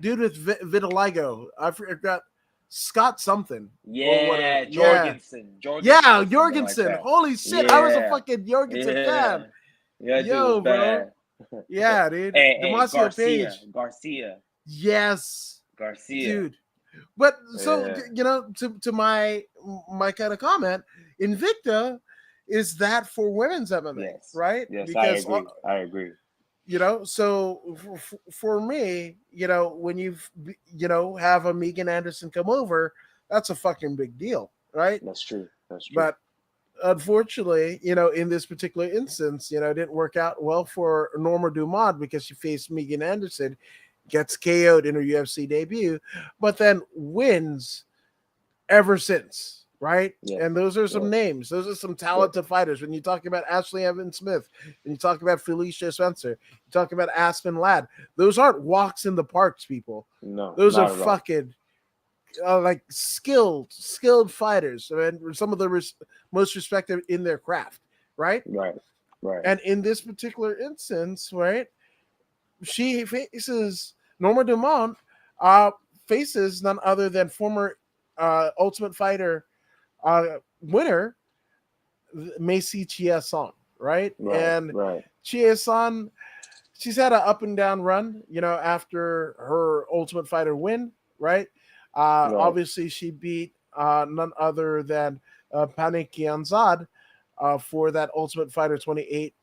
dude with vitiligo. I forgot Scott something or whatever. Yeah, Yeah. Jorgensen Yeah, or something like Jorgensen. that. Holy shit. I was a Yeah, fucking Jorgensen fan. yeah, yeah. Dude was Yo, bro. bad. Yeah, dude. Hey, Damasio Page. Garcia, Yes. Garcia. Dude. But so Yeah. to my kind of comment, Invicta is that for women's MMA, Yes. right? Yes, I Because agree. I agree. so for me, when have a Megan Anderson come over, that's a fucking big deal, right? That's true. That's true. But unfortunately, in this particular instance, it didn't work out well for Norma Dumont because she faced Megan Anderson, gets KO'd in her UFC debut, but then wins ever since, right? Yes. And those are some Yes. names. Those are some talented fighters. When you talk about Ashley Evans Smith, when you talk about Felicia Spencer, you talk about Aspen Ladd, those aren't walks in the parks, people. No, Those are not at all. fucking like skilled fighters, and some of the most respected in their craft, right? Right. Right. And in this particular instance, right, she faces Norma Dumont, faces none other than former Ultimate Fighter winner Macy Chiasson, right? Right. And Right. Chiasson, she's had an up and down run, after her Ultimate Fighter win, right? Right. Obviously, she beat none other than Pane Kianzad for that Ultimate Fighter 28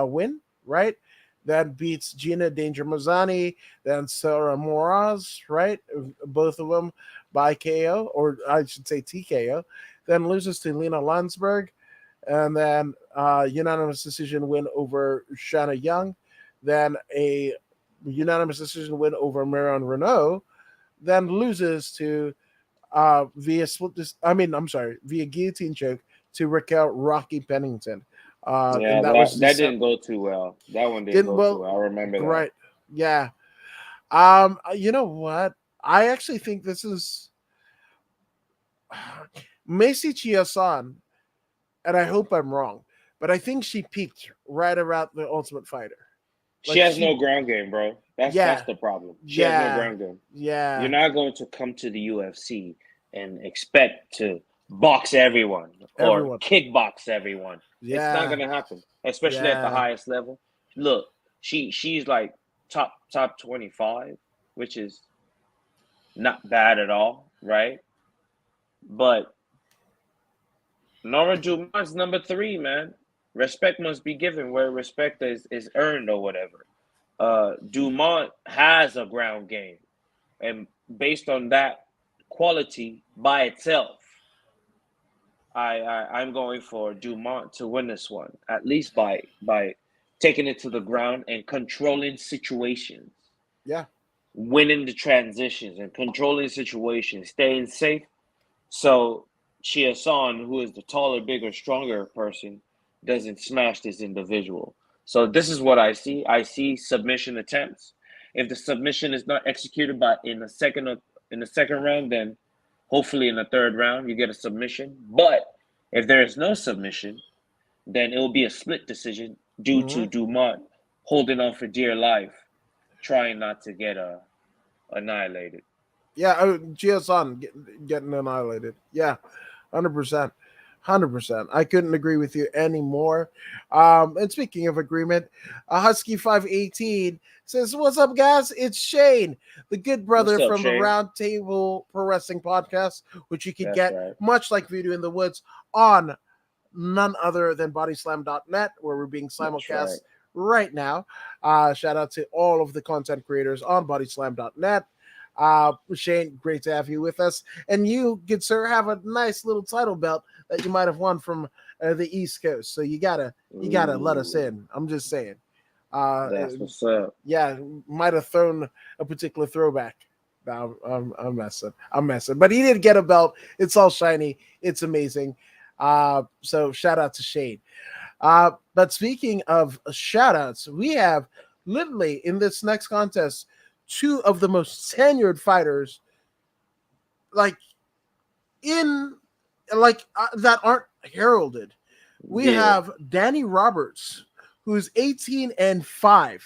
win, right? That beats Gina Danger Mazzani, then Sarah Moraz, right? Both of them by KO, or I should say TKO. Then loses to Lena Landsberg, and then unanimous decision win over Shanna Young. Then a unanimous decision win over Marion Renault. Then loses to via guillotine choke to Raquel Rocky Pennington. Yeah, And that was that didn't go too well. That one didn't go too well. I remember that. Right. Yeah. You know what? I actually think this is Macy Chiasson, and I hope I'm wrong, but I think she peaked right around the Ultimate Fighter. She has no ground game, bro. That's the problem. She has no ground game. Yeah. You're not going to come to the UFC and expect to box everyone or kickbox everyone. Yeah. It's not going to happen, especially at the highest level. Look, she's like top 25, which is not bad at all, right? But Norma Dumont's number 3, man. Respect must be given where respect is earned or whatever. Dumont has a ground game, and based on that quality by itself, I'm going for Dumont to win this one, at least by taking it to the ground and controlling situations. Yeah. Winning the transitions and controlling situations, staying safe. So Chiasson, who is the taller, bigger, stronger person, doesn't smash this individual. So this is what I see. I see submission attempts. If the submission is not executed in the second round, then hopefully in the third round you get a submission. But if there is no submission, then it will be a split decision due to Dumont holding on for dear life, trying not to get annihilated. Yeah, Chiasson getting annihilated. Yeah, 100%. 100%. I couldn't agree with you anymore. And speaking of agreement, Husky 518 says, "What's up, guys? It's Shane, the good brother from the Round Table Pro Wrestling Podcast, which you can get, much like Voodoo in the Woods, on none other than bodyslam.net, where we're being simulcast right now. Shout out to all of the content creators on bodyslam.net. Shane, great to have you with us. And you, good sir, have a nice little title belt that you might have won from the East Coast. So you gotta let us in. I'm just saying. That's what's up. Yeah, might have thrown a particular throwback. No, I'm messing. But he did get a belt. It's all shiny. It's amazing. So shout out to Shane. But speaking of shout outs, we have literally in this next contest 2 of the most tenured fighters that aren't heralded. We have Danny Roberts, who's 18-5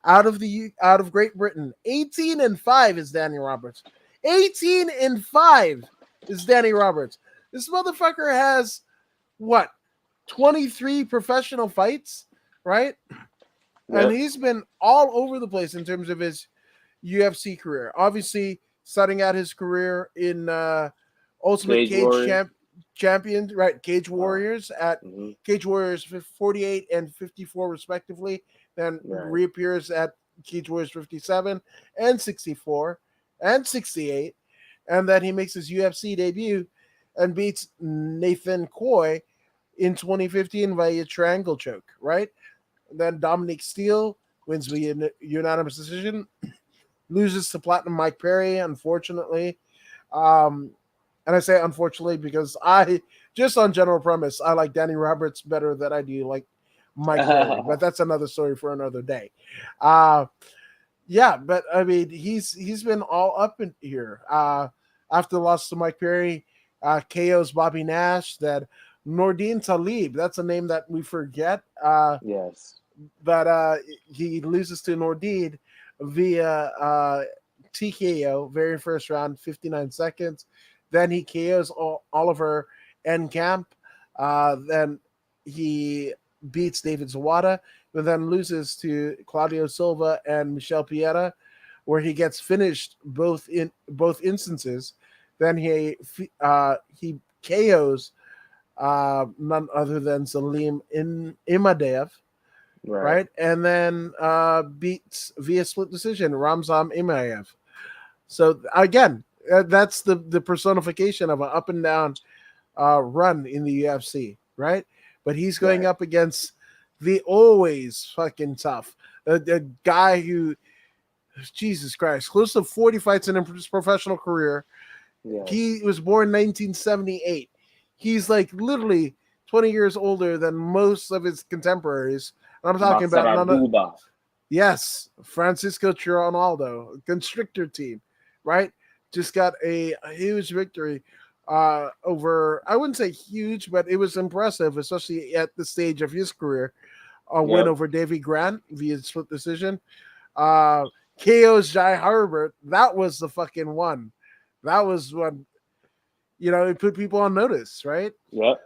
out of Great Britain. 18-5 is Danny Roberts. 18-5 is Danny Roberts. This motherfucker has what? 23 professional fights, right? Yep. And he's been all over the place in terms of his UFC career. Obviously, starting out his career in Ultimate Cage Champions, right? Cage Warriors at Cage Warriors 48 and 54 respectively. Then reappears at Cage Warriors 57 and 64 and 68. And then he makes his UFC debut and beats Nathan Coy in 2015 via triangle choke, right? And then Dominic Steele wins via unanimous decision, loses to Platinum Mike Perry, unfortunately. And I say unfortunately because I, just on general premise, I like Danny Roberts better than I do like Mike Perry, but that's another story for another day. Yeah, but I mean, he's been all up in here. After the loss to Mike Perry, KO's Bobby Nash, that Nordine Talib, that's a name that we forget. Yes. But he loses to Nordine via TKO, very first round, 59 seconds. Then he KOs Oliver Enkamp. Then he beats David Zawada, but then loses to Claudio Silva and Michel Pieta, where he gets finished both instances. Then he KOs none other than Salim Imadev, right? And then beats via split decision Ramzan Imaev. So again, that's the personification of an up and down run in the UFC, right? But he's going up against the always fucking tough, the guy who, Jesus Christ, close to 40 fights in his professional career. Yeah. He was born in 1978. He's like literally 20 years older than most of his contemporaries. And I'm talking about yes, Francisco Chironaldo, Constrictor team, right? Just got a huge victory over, I wouldn't say huge, but it was impressive, especially at the stage of his career. A win over Davey Grant via split decision. KO's Jai Herbert, that was the fucking one. That was when, it put people on notice, right? Yep.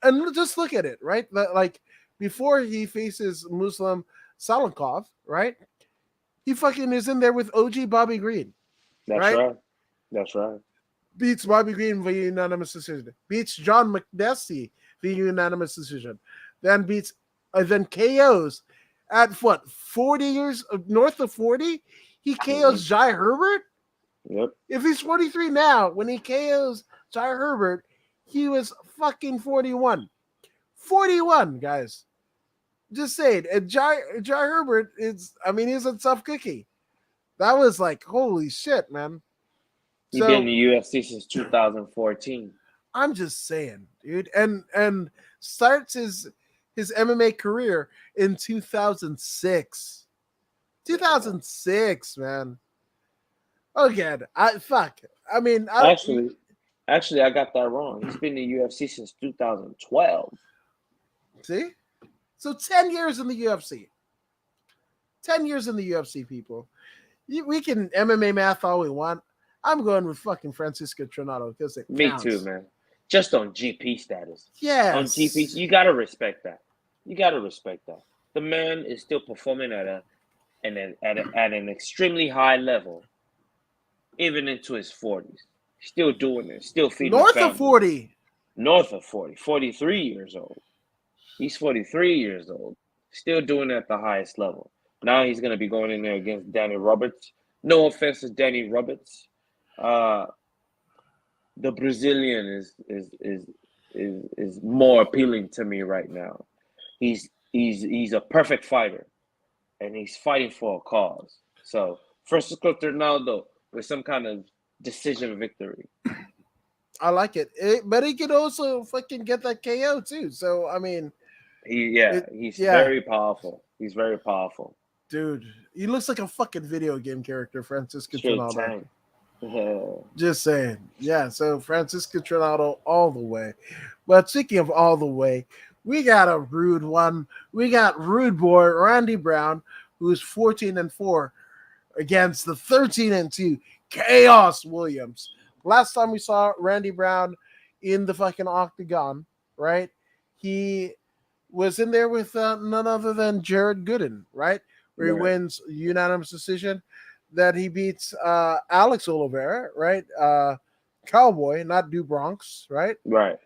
And just look at it, right? Like, before he faces Muslim Salonkov, right? He fucking is in there with OG Bobby Green. That's right. Beats Bobby Green via unanimous decision. Beats John McDessie via unanimous decision. Then KOs at what, 40 years, north of 40? He KOs Jai Herbert? Yep. If he's 43 now, when he KOs Jai Herbert, he was fucking 41. 41, guys. Just saying. And Jai Herbert he's a tough cookie. That was like, holy shit, man. He's been in the UFC since 2014. I'm just saying, dude. And starts his MMA career in 2006. 2006, man. Again, Actually, I got that wrong. He's been in the UFC since 2012. See? So 10 years in the UFC. 10 years in the UFC, people. We can MMA math all we want. I'm going with fucking Francisco Trinado because it counts. Me too, man. Just on GP status. Yeah. On GP, you got to respect that. The man is still performing at an extremely high level, even into his 40s. Still doing it. Still feeding North of 40. North of 40. 43 years old. He's 43 years old. Still doing it at the highest level. Now he's going to be going in there against Danny Roberts. No offense to Danny Roberts. The Brazilian is more appealing to me right now. He's a perfect fighter, and he's fighting for a cause. So Francisco Trinaldo with some kind of decision victory. I like it. But he could also fucking get that KO too. So I mean, he's very powerful. He's very powerful. Dude, he looks like a fucking video game character, Francisco Trinaldo. Just saying. Yeah, so Francisco Trinaldo all the way. But speaking of all the way, we got a rude one. We got rude boy Randy Brown, who's 14-4 against the 13-2 Khaos Williams. Last time we saw Randy Brown in the fucking octagon, right? He was in there with none other than Jared Gooden, right? Where he wins unanimous decision. That he beats Alex Oliveira, right? Cowboy, not Du Bronx, right? Right.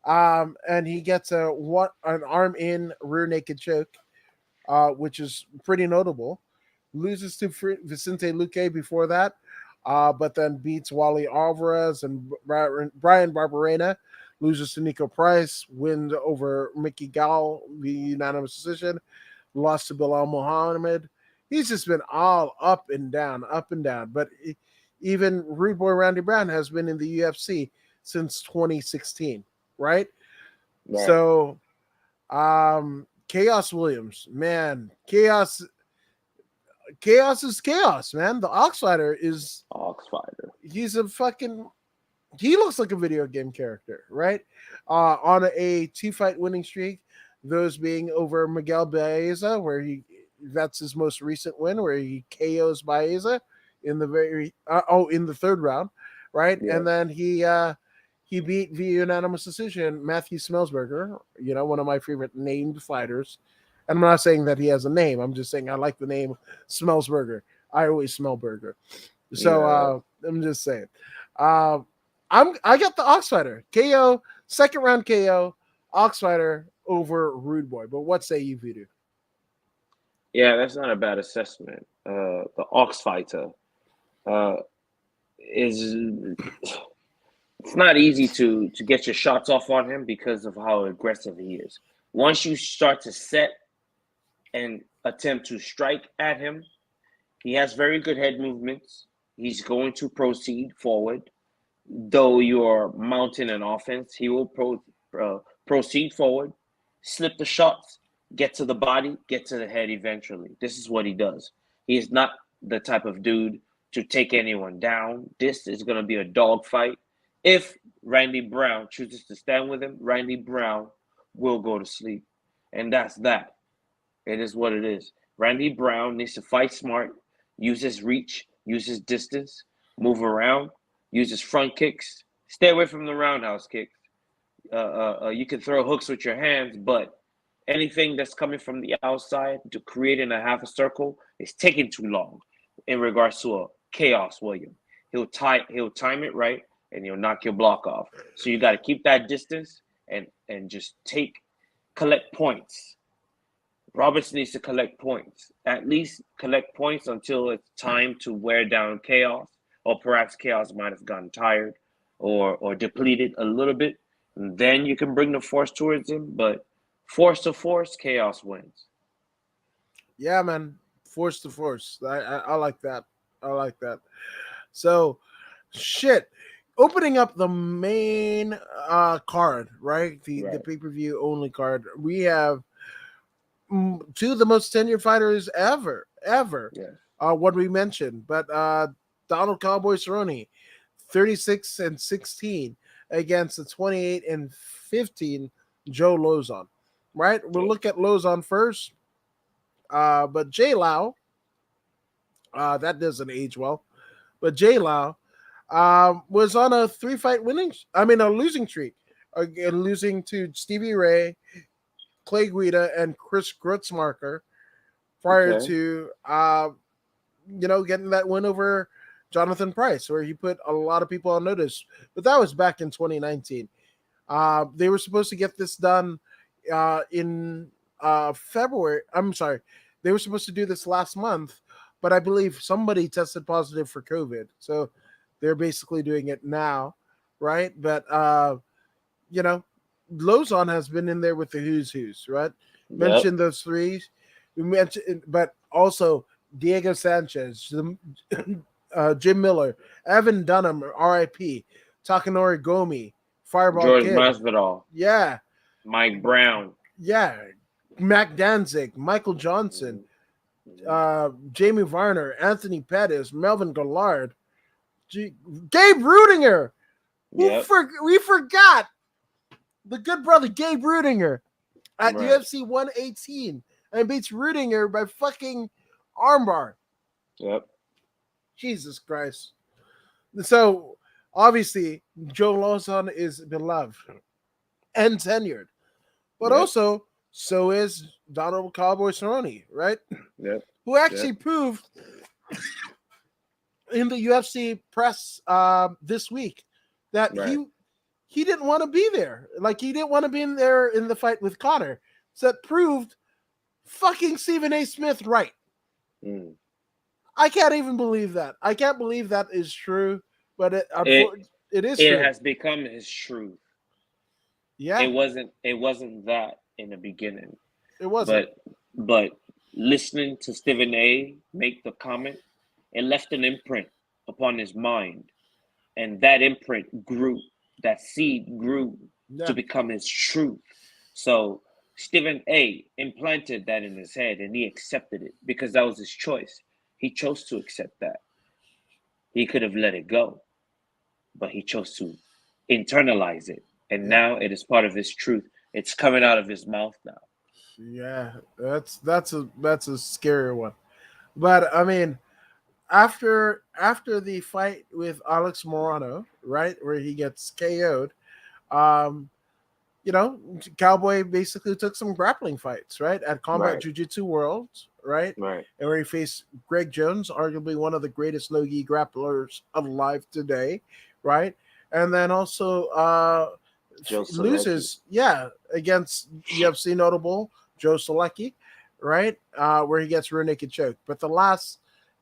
And he gets an arm in rear naked choke, which is pretty notable. Loses to Vicente Luque before that, but then beats Wally Alvarez and Brian Barberena. Loses to Nico Price, wins over Mickey Gall via unanimous decision. Lost to Bilal Muhammad. He's just been all up and down. But even Rude Boy Randy Brown has been in the UFC since 2016, right? So, Khaos Williams, man, Khaos is chaos, man. The Oxfighter is Oxfighter. He's a fucking. He looks like a video game character, right? On a 2-fight winning streak, those being over Miguel Baeza, where that's his most recent win, where he KOs Baeza in the third round, right? Yeah. And then he beat via unanimous decision Matthew Smellsberger, one of my favorite named fighters. And I'm not saying that he has a name. I'm just saying I like the name Smellsberger. I always smell burger. So I'm just saying. I got the Oxfighter KO, second round KO, Oxfighter over Rude Boy. But what say you, Voodoo? Yeah, that's not a bad assessment. The Oxfighter is. It's not easy to get your shots off on him because of how aggressive he is. Once you start to set and attempt to strike at him, he has very good head movements. He's going to proceed forward. Though you're mounting an offense, he will proceed forward, slip the shots, get to the body, get to the head eventually. This is what he does. He is not the type of dude to take anyone down. This is going to be a dogfight. If Randy Brown chooses to stand with him, Randy Brown will go to sleep. And that's that. It is what it is. Randy Brown needs to fight smart, use his reach, use his distance, move around, use his front kicks. Stay away from the roundhouse kicks. You can throw hooks with your hands, but anything that's coming from the outside to creating a half a circle is taking too long in regards to a Khaos William. He'll time it right, and he'll knock your block off. So you got to keep that distance and just collect points. Roberts needs to collect points. At least collect points until it's time to wear down Khaos, or perhaps Khaos might have gotten tired or depleted a little bit. And then you can bring the force towards him, but force to force, Khaos wins. Yeah, man. Force to force. I like that. I like that. So, shit. Opening up the main card, right? The pay-per-view only card. We have two of the most tenured fighters ever. Yeah. What we mentioned. But Donald Cowboy Cerrone, 36-16 against the 28-15 Joe Lauzon. Right? We'll look at Lauzon first. But J Lau, that doesn't age well. But J Lau was on a losing streak. Losing to Stevie Ray, Clay Guida, and Chris Grutzmarker prior to getting that win over Jonathan Price, where he put a lot of people on notice. But that was back in 2019. They were supposed to get this done in February. I'm sorry. They were supposed to do this last month, but I believe somebody tested positive for COVID. So they're basically doing it now, right? But, Lauzon has been in there with the who's, right? Yep. Mentioned those three. We mentioned, but also Diego Sanchez, Jim Miller, Evan Dunham, R.I.P., Takanori Gomi, Fireball George Kid. Masvidal. Yeah. Mike Brown. Yeah. Mac Danzig, Michael Johnson, Jamie Varner, Anthony Pettis, Melvin Gillard, Gabe Rudinger. Yep. We forgot the good brother Gabe Rudinger at UFC 118 and beats Rudinger by fucking armbar. Yep. Jesus Christ. So obviously Joe Lauzon is beloved and tenured, but also so is Donald Cowboy Cerrone, right? Yep. Who actually proved in the UFC press this week that he didn't want to be there. Like, he didn't want to be in there in the fight with Conor. So that proved fucking Stephen A. Smith right. I can't even believe that. I can't believe that is true, but it is true. It has become his truth. Yeah. It wasn't that in the beginning. It wasn't. But listening to Stephen A. make the comment, it left an imprint upon his mind. And that imprint grew. That seed grew to become his truth. So Stephen A. implanted that in his head, and he accepted it because that was his choice. He chose to accept that. He could have let it go, but he chose to internalize it. And now it is part of his truth. It's coming out of his mouth now. Yeah, that's a scary one. But I mean, after the fight with Alex Morono, right, where he gets KO'd, Cowboy basically took some grappling fights, right, at Combat Jiu-Jitsu Worlds, right, and where he faced Greg Jones, arguably one of the greatest no-gi grapplers alive today, right, and then also loses, against UFC notable Joe Solecki, right, where he gets rear naked choke. But the last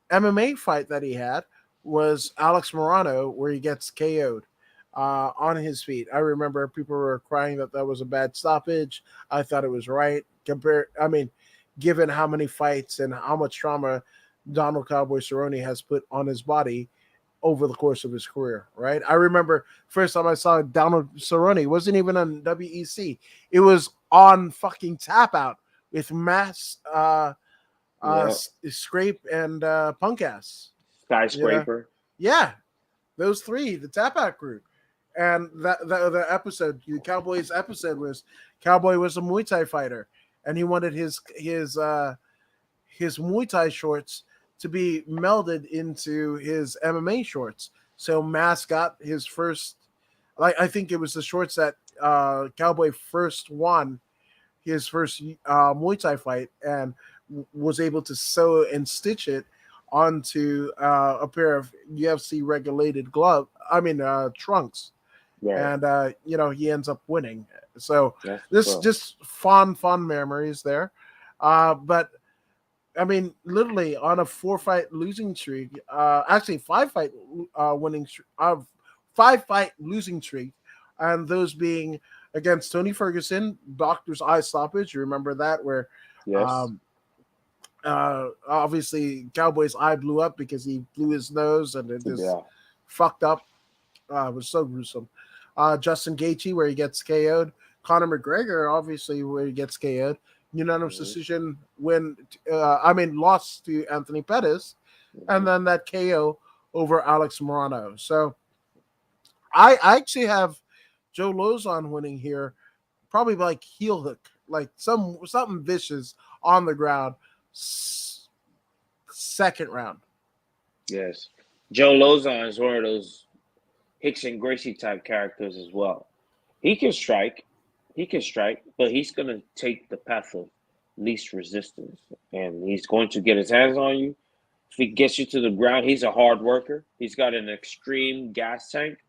MMA fight that he had was Alex Morono, where he gets KO'd on his feet. I remember people were crying that was a bad stoppage. I thought it was right. Given how many fights and how much trauma Donald Cowboy Cerrone has put on his body over the course of his career, right? I remember first time I saw Donald Cerrone wasn't even on WEC. It was on fucking Tap Out with Mass Scrape and Punk Ass. Skyscraper. Yeah, those three, the Tap Out crew. And the episode, the Cowboys episode was Cowboy was a Muay Thai fighter, and he wanted his Muay Thai shorts to be melded into his MMA shorts. So Mass got his first, I think it was the shorts that Cowboy first won his first Muay Thai fight, and was able to sew and stitch it onto a pair of UFC regulated trunks. And he ends up winning. So just fond memories there. But I mean, literally on a 4-fight losing streak, actually 5-fight winning 5-fight losing streak, and those being against Tony Ferguson, doctor's eye stoppage. You remember that, where obviously Cowboy's eye blew up because he blew his nose and it just fucked up. It was so gruesome. Justin Gaethje, where he gets KO'd. Conor McGregor, obviously, where he gets KO'd. Unanimous decision lost to Anthony Pettis, and then that KO over Alex Morono. So I actually have Joe Lauzon winning here, probably like heel hook, like something vicious on the ground. Second round. Yes. Joe Lauzon is one of those Hicks and Gracie type characters as well. He can strike, but he's going to take the path of least resistance, and he's going to get his hands on you. If he gets you to the ground, he's a hard worker. He's got an extreme gas tank.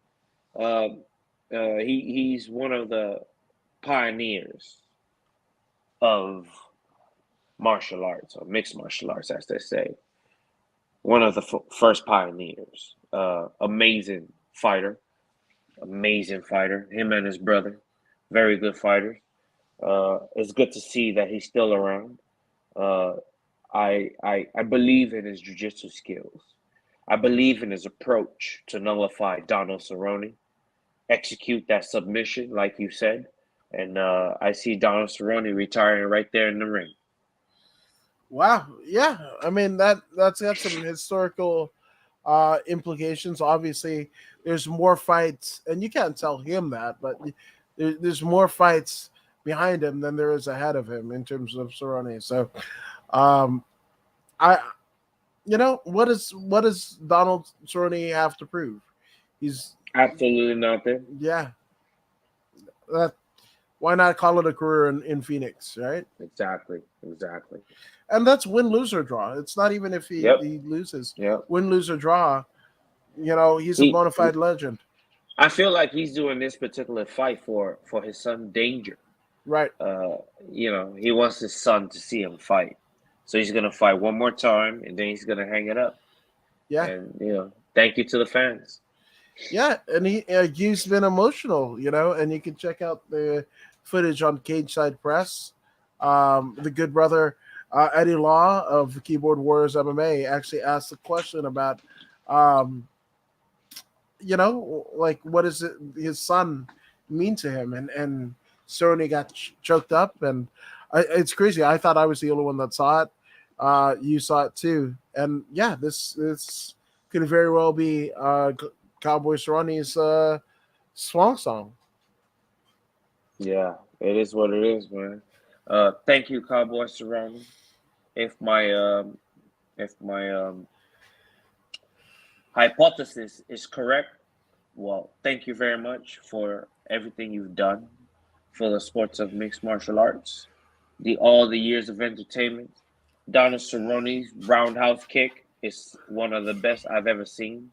He's one of the pioneers of martial arts, or mixed martial arts, as they say. One of the first pioneers. Amazing fighter. Him and his brother, very good fighters. It's good to see that he's still around. I believe in his jiu-jitsu skills. I believe in his approach to nullify Donald Cerrone, execute that submission, like you said, and I see Donald Cerrone retiring right there in the ring. Wow, yeah. I mean that's got some historical implications. Obviously, there's more fights, and you can't tell him that, but there's more fights behind him than there is ahead of him in terms of Cerrone. So, um, I, what does Donald Cerrone have to prove? He's Absolutely nothing. yeah. That why not call it a career in Phoenix, right? Exactly. Exactly. And that's win, lose, or draw. It's not even if Yep. he loses. Yep. Win, lose, or draw. He's a He, bona fide legend. I feel like he's doing this particular fight for his son Danger. Right. He wants his son to see him fight. So he's gonna fight one more time and then he's gonna hang it up. Yeah. And thank you to the fans. Yeah. And he's been emotional, and you can check out the footage on Cage Side Press. The good brother Eddie Law of Keyboard Warriors MMA actually asked a question about like what does his son mean to him, and Cerrone got choked up, and it's crazy. I thought I was the only one that saw it. You saw it too, and yeah, this could very well be Cowboy Cerrone's swan song. Yeah, it is what it is, man. Thank you, Cowboy Cerrone. If my hypothesis is correct, well, thank you very much for everything you've done for the sports of mixed martial arts, all the years of entertainment. Donald Cerrone's roundhouse kick is one of the best I've ever seen.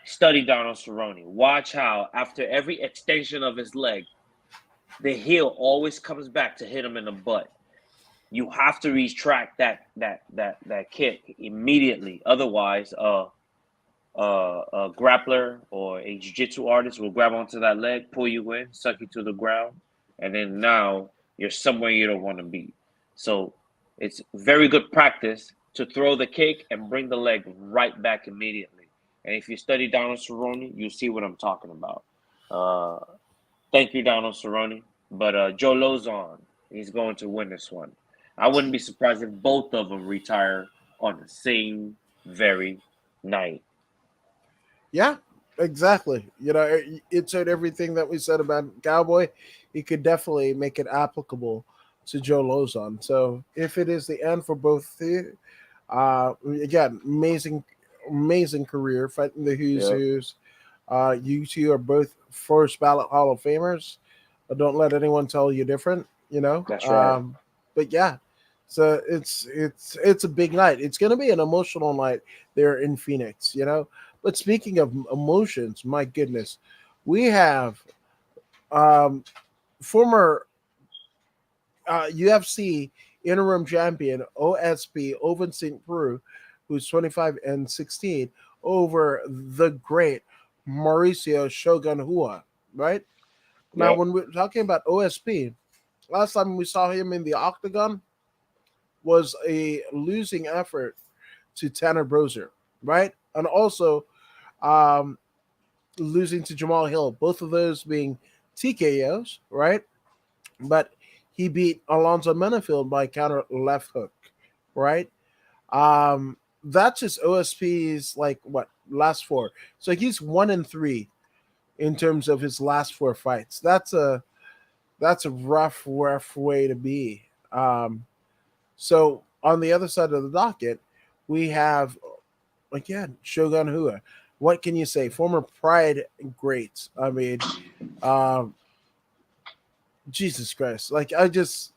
Study Donald Cerrone. Watch how after every extension of his leg, the heel always comes back to hit him in the butt. You have to retract that kick immediately. Otherwise, a grappler or a jiu-jitsu artist will grab onto that leg, pull you in, suck you to the ground, and then now you're somewhere you don't want to be. So it's very good practice to throw the kick and bring the leg right back immediately. And if you study Donald Cerrone, you see what I'm talking about. Thank you, Donald Cerrone. But Joe Lauzon, he's going to win this one. I wouldn't be surprised if both of them retire on the same very night. Yeah, exactly. It said everything that we said about Cowboy. He could definitely make it applicable to Joe Lauzon. So if it is the end for both, again, amazing career fighting the who's Yep. who's. You two are both first ballot Hall of Famers. Don't let anyone tell you different. That's right. But yeah, so it's a big night. It's going to be an emotional night there in Phoenix. But speaking of emotions, my goodness, we have um, former UFC interim champion OSP Ovince Saint Preux, who's 25-16, over the great Mauricio Shogun Rua, right? Now, Yep. when we're talking about OSP, last time we saw him in the octagon was a losing effort to Tanner Broser, right? And also um, losing to Jamal Hill, both of those being TKOs, right? But he beat Alonzo Menafield by counter left hook, right? That's just OSP's like what last four. So he's 1-3 in terms of his last four fights. That's a rough way to be. So on the other side of the docket, we have again Shogun Rua. What can you say? Former Pride greats. I mean, um, Jesus Christ! Like there's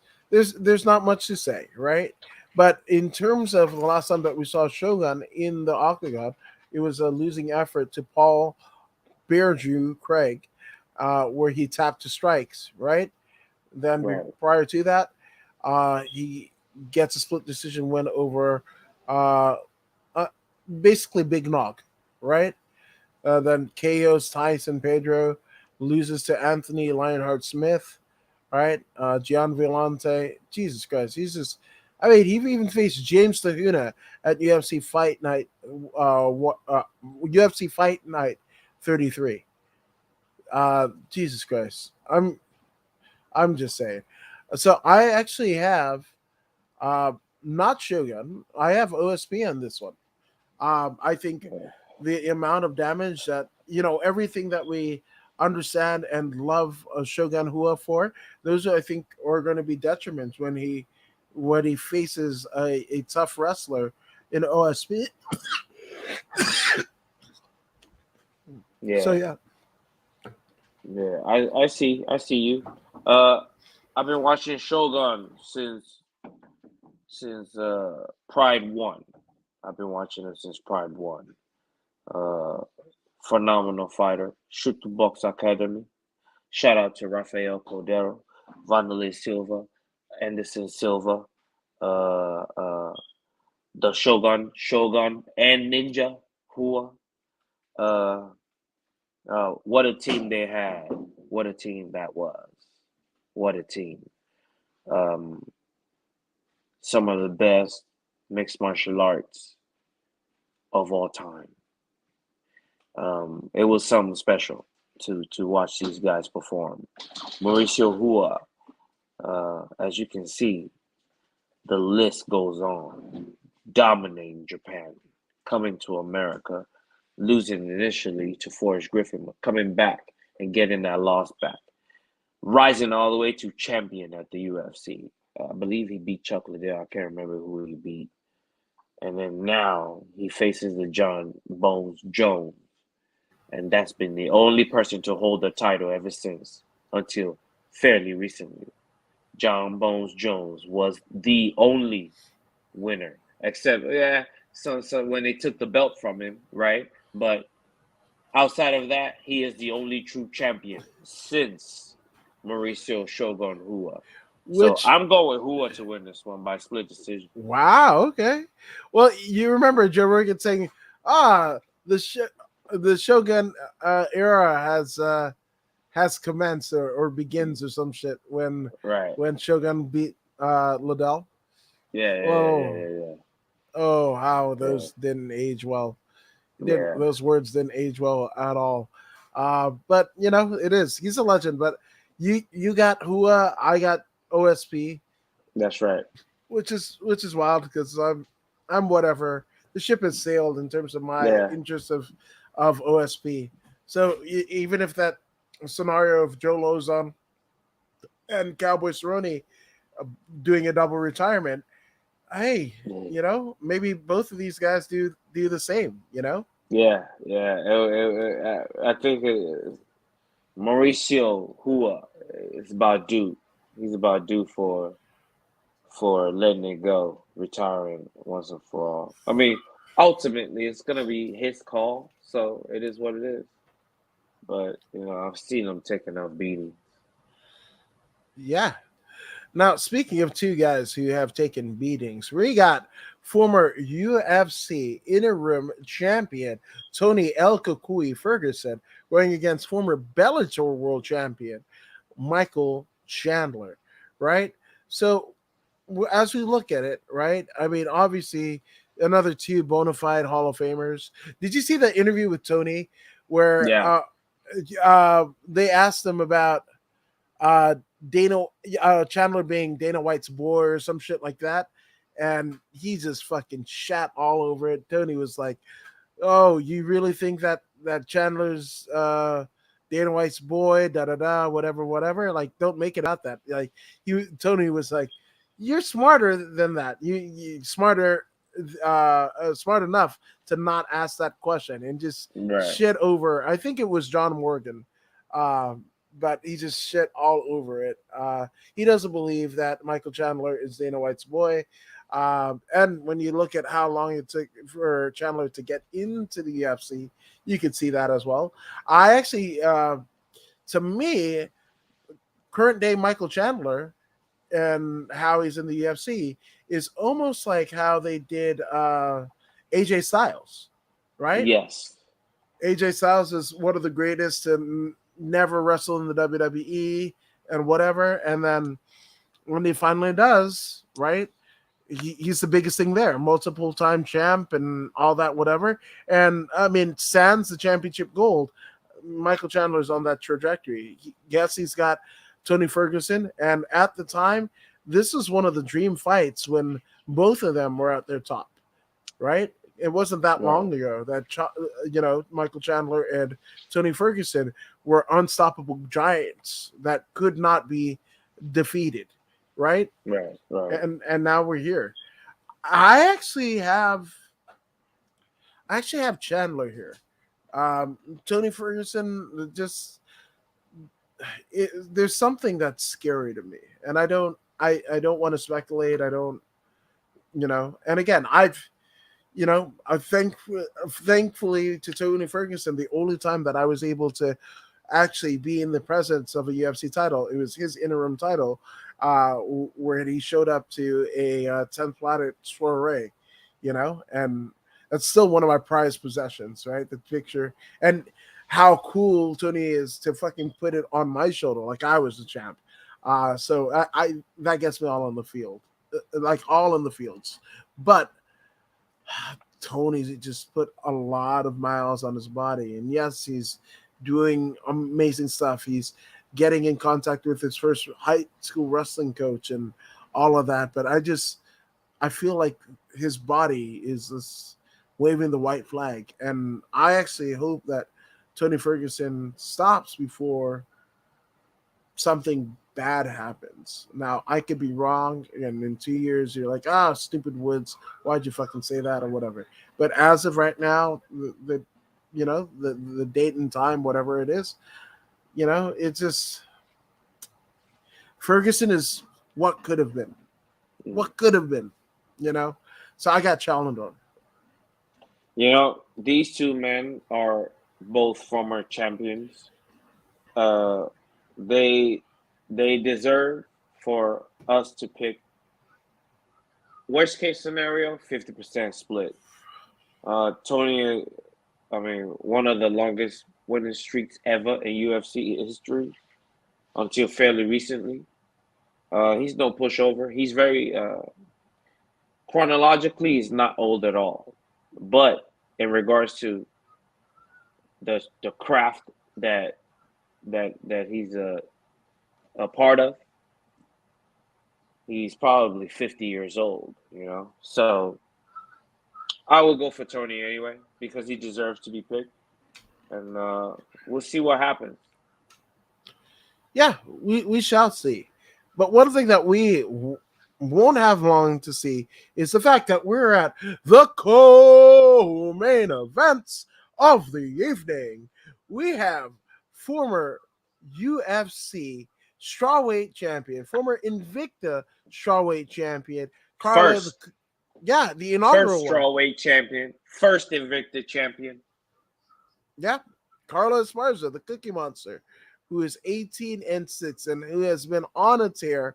not much to say, right? But in terms of the last time that we saw Shogun in the octagon, it was a losing effort to Paul Bear Drew Craig, where he tapped to strikes, right? Then Right. prior to that, he gets a split decision win over uh, uh, basically Big Nog, right? Then KO's Tyson Pedro, loses to Anthony Lionheart Smith, right? Gian Villante, Jesus Christ, he's just. I mean, he even faced James Tahuna at UFC Fight Night, UFC Fight Night 33. Jesus Christ, I'm just saying. So I actually have uh, not Shogun. I have OSP on this one. I think the amount of damage that, everything that we understand and love Shogun Rua for, those I think are going to be detriments when he faces a tough wrestler in OSP. So Yeah, yeah. yeah. I see you. I've been watching Shogun since Pride 1. I've been watching it since Pride 1. Uh, Phenomenal fighter. Shoot to Box Academy. Shout out to Rafael Cordero, Vanderlei Silva, Anderson Silva, uh, uh, the Shogun, and Ninja Hua. Uh, what a team they had. What a team that was. What a team. Um, some of the best mixed martial arts of all time. It was something special to watch these guys perform. Mauricio Rua, as you can see, the list goes on. Dominating Japan, coming to America, losing initially to Forrest Griffin, but coming back and getting that loss back. Rising all the way to champion at the UFC. I believe he beat Chuck Liddell. I can't remember who he beat. And then now he faces the John Bones Jones. And that's been the only person to hold the title ever since, until fairly recently. John Bones Jones was the only winner, except so when they took the belt from him, right? But outside of that, he is the only true champion since Mauricio Shogun Rua. So Which, I'm going Rua to win this one by split decision. wow, okay. Well, you remember Joe Rogan saying, the the Shogun era has commenced or begins or some shit Right. when Shogun beat Liddell. Oh, Yeah. oh, how Yeah. those didn't age well. Yeah. Those words didn't age well at all. But it is. He's a legend. But you got Hua, I got OSP, That's right. which is wild because I'm whatever. The ship has sailed in terms of my Yeah. interest of OSP. So even if that scenario of Joe Lauzon and Cowboy Cerrone uh, doing a double retirement, hey, Mm. maybe both of these guys do the same. Yeah. I think Mauricio Rua is about due. He's about due for letting it go, retiring once and for all. I mean, ultimately, it's gonna be his call, so it is what it is. But I've seen him take enough beating. Yeah. Now, speaking of two guys who have taken beatings, we got former UFC interim champion Tony El Kukui Ferguson going against former Bellator world champion Michael Chandler, right? So, as we look at it, right? I mean, obviously, another two bona fide Hall of Famers. Did you see the interview with Tony where Yeah, they asked him about uh Dana Chandler being Dana White's boy or some shit like that, and he just fucking shat all over it. Tony was like, "Oh, you really think that Chandler's Dana White's boy? Da da da, whatever. Like, don't make it out that like." Tony was like, "You're smarter than that. You smarter." Smart enough to not ask that question and just right. shit over. I think it was John Morgan, but he just shit all over it. He doesn't believe that Michael Chandler is Dana White's boy. And when you look at how long it took for Chandler to get into the UFC, you could see that as well. I actually, to me, current day Michael Chandler and how he's in the UFC is almost like how they did AJ Styles, right? Yes. AJ Styles is one of the greatest to never wrestle in the WWE and whatever. And then when he finally does, right, he's the biggest thing there, multiple time champ and all that, whatever. And I mean, sans the championship gold, Michael Chandler's on that trajectory. Yes, he's got Tony Ferguson. And at the time, this is one of the dream fights when both of them were at their top, right? It wasn't that long ago that Michael Chandler and Tony Ferguson were unstoppable giants that could not be defeated, right? Right. And now we're here. I actually have Chandler here. Tony Ferguson, there's something that's scary to me, and I don't want to speculate. I don't, and again, thankfully to Tony Ferguson, the only time that I was able to actually be in the presence of a UFC title, it was his interim title, where he showed up to a 10th planet soiree, and that's still one of my prized possessions, right? The picture and how cool Tony is to fucking put it on my shoulder like I was the champ. So I that gets me all on the field, like all in the fields. But Tony's just put a lot of miles on his body, and yes, he's doing amazing stuff. He's getting in contact with his first high school wrestling coach and all of that. But I feel like his body is this waving the white flag, and I actually hope that Tony Ferguson stops before something bad happens. Now, I could be wrong, and in 2 years, you're like, stupid Woods, why'd you fucking say that or whatever. But as of right now, the date and time, whatever it is, it's just Ferguson is what could have been. What could have been, So I got challenged on. These two men are both former champions. They deserve for us to pick worst case scenario, 50% split. Tony, one of the longest winning streaks ever in UFC history until fairly recently. He's no pushover. He's very chronologically, he's not old at all. But in regards to the craft that he's a part of, he's probably 50 years old, So I will go for Tony anyway because he deserves to be picked, and we'll see what happens. Yeah, we shall see. But one thing that we won't have long to see is the fact that we're at the co-main events of the evening. We have former UFC Strawweight champion, former Invicta Strawweight champion, Carla, the inaugural first Strawweight champion, first Invicta champion. Yeah, Carla Esparza, the Cookie Monster, who is 18-6 and who has been on a tear,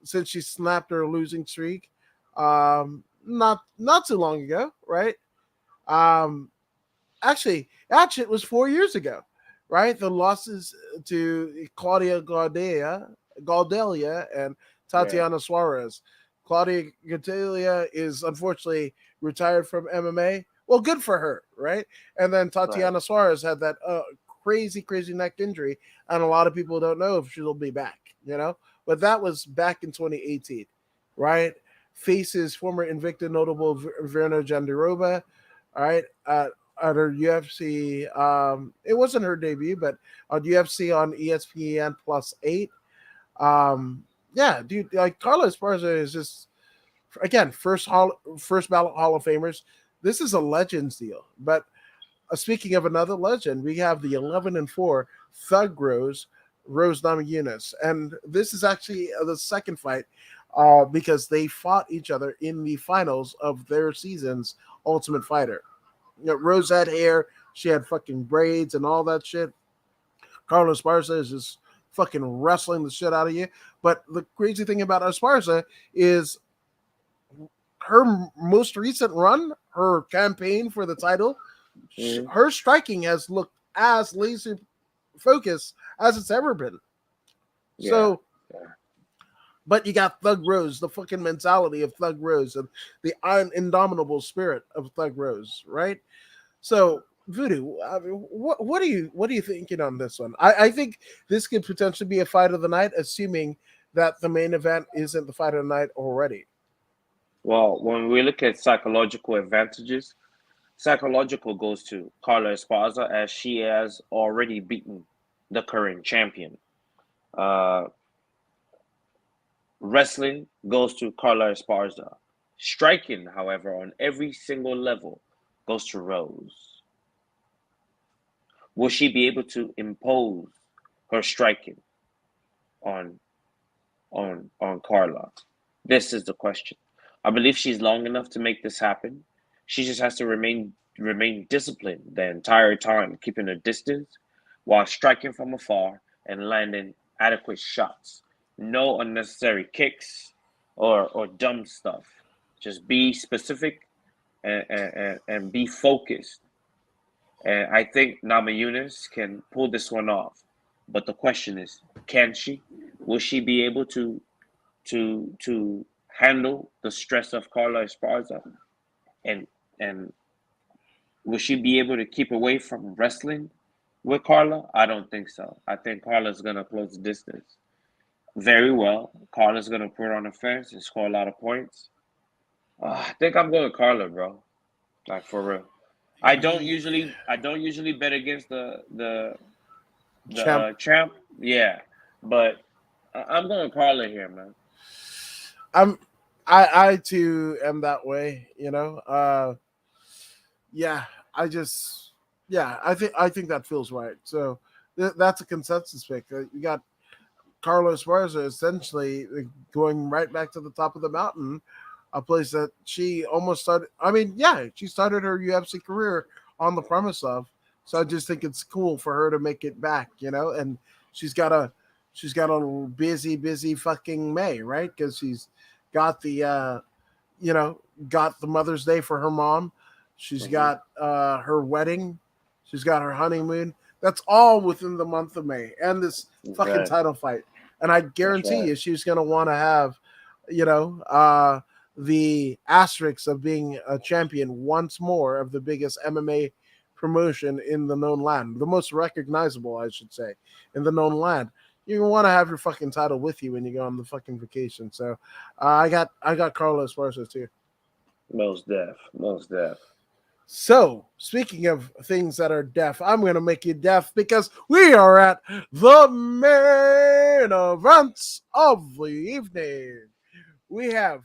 since she snapped her losing streak, not too long ago, right? Actually, it was 4 years ago, right? The losses to Claudia Gadelha and Tatiana Suarez. Claudia Gadelha is unfortunately retired from MMA. Well, good for her, right? And then Tatiana Suarez had that crazy neck injury, and a lot of people don't know if she'll be back, But that was back in 2018, right? Faces former Invicta notable Virna Jandiroba, all right, at her UFC. It wasn't her debut, but on UFC on ESPN +8. Dude, like Carla Esparza is just, again, first ballot Hall of Famers. This is a Legends deal. But speaking of another legend, we have the 11-4 Thug Rose Namajunas, and this is actually the second fight because they fought each other in the finals of their season's Ultimate Fighter. Rose had hair, she had fucking braids and all that shit. Carla Esparza is just fucking wrestling the shit out of you. But the crazy thing about Esparza is her most recent run, her campaign for the title, her striking has looked as laser focused as it's ever been. But you got Thug Rose, the fucking mentality of Thug Rose and the indomitable spirit of Thug Rose, right? So Voodoo, what are you thinking on this one? I think this could potentially be a fight of the night, assuming that the main event isn't the fight of the night already. Well, when we look at psychological advantages, psychological goes to Carla Esparza as she has already beaten the current champion. Uh, Wrestling goes to Carla Esparza. Striking, however, on every single level goes to Rose. Will she be able to impose her striking on on Carla? This is the question. I believe she's long enough to make this happen. She just has to remain disciplined the entire time, keeping a distance while striking from afar and landing adequate shots. No unnecessary kicks or dumb stuff. Just be specific and be focused. And I think Namajunas can pull this one off. But the question is, can she? Will she be able to handle the stress of Carla Esparza? And and will she be able to keep away from wrestling with Carla? I don't think so. I think Carla's gonna close the distance very well. Carla's gonna put on a fence and score a lot of points. I think I'm going with Carla, bro. Like for real. I don't usually bet against the Champ. champ. Yeah, but I'm going Carla here, man. I too am that way, yeah, I just, yeah, I think that feels right. So that's a consensus pick. You got Carlos Esparza essentially going right back to the top of the mountain, a place that she almost started. I mean, yeah, she started her UFC career on the premise of. So I just think it's cool for her to make it back, and she's got a she's got a busy fucking May, right? Because she's got the you know, got the Mother's Day for her mom. She's Hmm. got her wedding. She's got her honeymoon. That's all within the month of May, and this That's fucking right. title fight. And I That's guarantee right. you, she's gonna want to have, you know, the asterisks of being a champion once more of the biggest MMA promotion in the known land, the most recognizable, I should say, in the known land. You want to have your fucking title with you when you go on the fucking vacation. So I got Carlos Esparza too. Most deaf. Most deaf. So, speaking of things that are deaf, I'm going to make you deaf because we are at the main events of the evening. We have,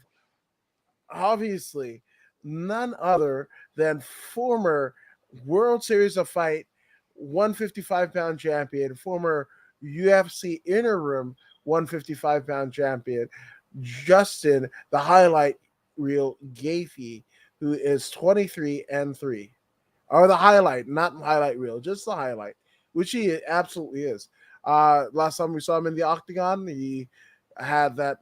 obviously, none other than former World Series of Fight 155-pound champion, former UFC interim 155-pound champion, Justin, the highlight reel Gaethje, who is 23-3. Or the highlight, not highlight reel, just the highlight, which he absolutely is. Last time we saw him in the octagon, he had that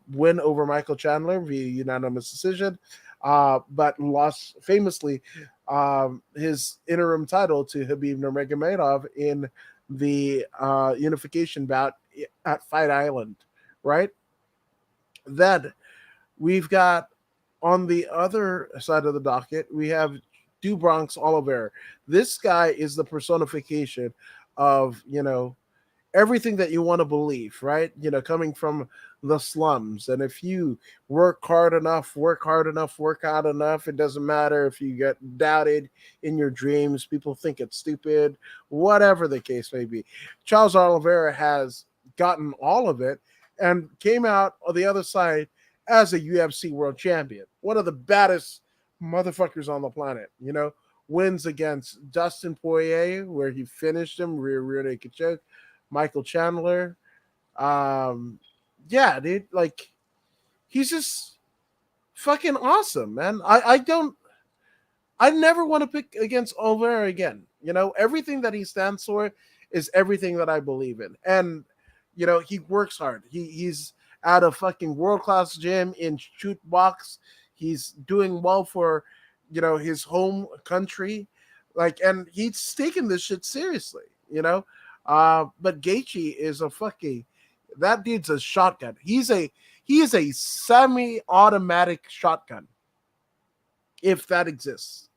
win over Michael Chandler via unanimous decision, but lost famously his interim title to Khabib Nurmagomedov in the unification bout at Fight Island, right? Then we've got on the other side of the docket, we have Du Bronx Oliveira. This guy is the personification of, everything that you want to believe, right? Coming from the slums. And if you work hard enough, it doesn't matter if you get doubted in your dreams, people think it's stupid, whatever the case may be. Charles Oliveira has gotten all of it and came out on the other side as a UFC world champion. One of the baddest motherfuckers on the planet, wins against Dustin Poirier, where he finished him, rear naked choke. Michael Chandler. Yeah, dude, like he's just fucking awesome, man. I never want to pick against Oliveira again. Everything that he stands for is everything that I believe in. And he works hard. He's at a fucking world class gym in shoot box. He's doing well for his home country. Like, and he's taking this shit seriously, but Gaethje is a fucking, that dude's a shotgun. He is a semi-automatic shotgun, if that exists.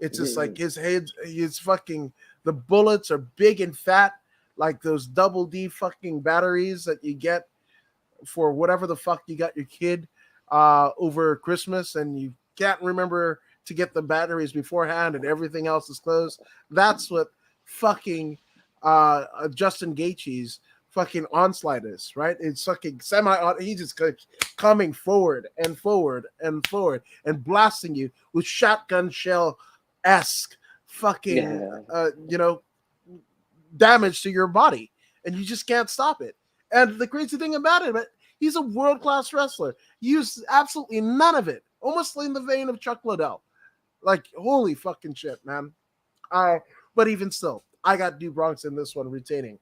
It's just like his head, his fucking, the bullets are big and fat, like those double D fucking batteries that you get for whatever the fuck you got your kid. over Christmas and you can't remember to get the batteries beforehand and everything else is closed. That's what fucking Justin Gaethje's fucking onslaught is, right? It's fucking he's just coming forward and forward and forward and blasting you with shotgun shell-esque fucking, damage to your body. And you just can't stop it. And the crazy thing about it, he's a world-class wrestler. He used absolutely none of it. Almost in the vein of Chuck Liddell. Like, holy fucking shit, man. But even still, I got Do Bronx in this one retaining.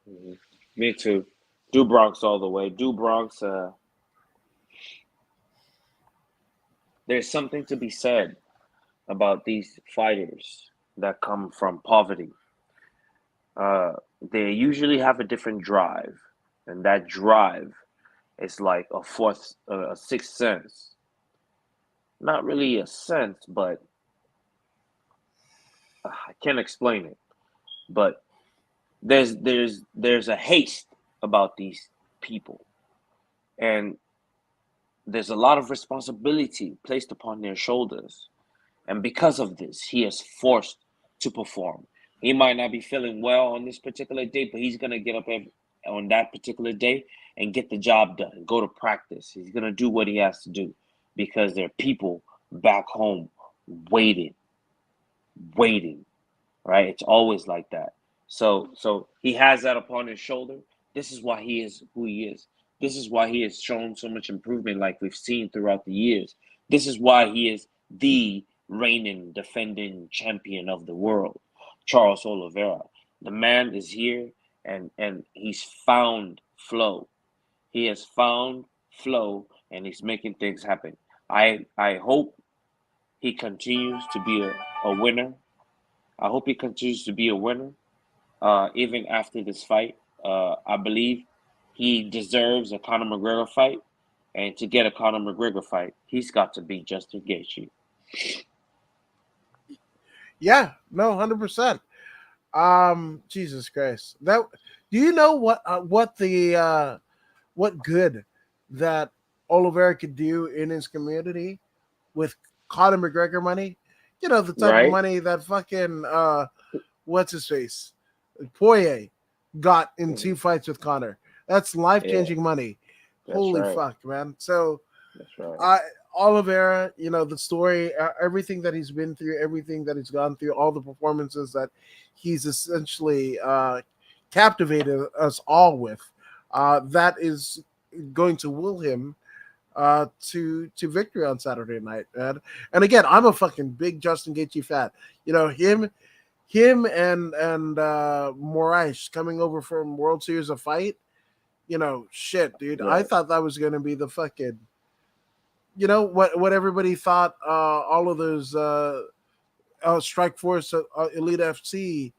Mm-hmm. Me too. Do Bronx all the way. Do Bronx, there's something to be said about these fighters that come from poverty. They usually have a different drive, and that drive is like a sixth sense. Not really a sense, but I can't explain it. But there's a haste about these people, and there's a lot of responsibility placed upon their shoulders, and because of this, he is forced to perform. He might not be feeling well on this particular day, but he's gonna get up on that particular day and get the job done. Go to practice. He's gonna do what he has to do because there are people back home waiting, right? It's always like that. So he has that upon his shoulder. This is why he is who he is. This is why he has shown so much improvement like we've seen throughout the years. This is why he is the reigning, defending champion of the world, Charles Oliveira. The man is here and he's found flow. He has found flow and he's making things happen. I hope he continues to be a winner. I hope he continues to be a winner, even after this fight. I believe he deserves a Conor McGregor fight, and to get a Conor McGregor fight, he's got to beat Justin Gaethje. Yeah, no, 100%. Jesus Christ. Do you know what good that Oliveira could do in his community with Conor McGregor money? You know, the type of money that fucking what's his face? Poirier got in 2 fights with Conor. That's life-changing money. Holy fuck, man. So that's right. Oliveira, you know, the story, everything that he's been through, everything that he's gone through, all the performances that he's essentially captivated us all with, that is going to will him to victory on Saturday night, man. And again, I'm a fucking big Justin Gaethje fan. You know, him and Moraes coming over from World Series of Fight. You know, shit, dude. Yeah. I thought that was gonna be the fucking, you know, what everybody thought. All of those Strike Force Elite FC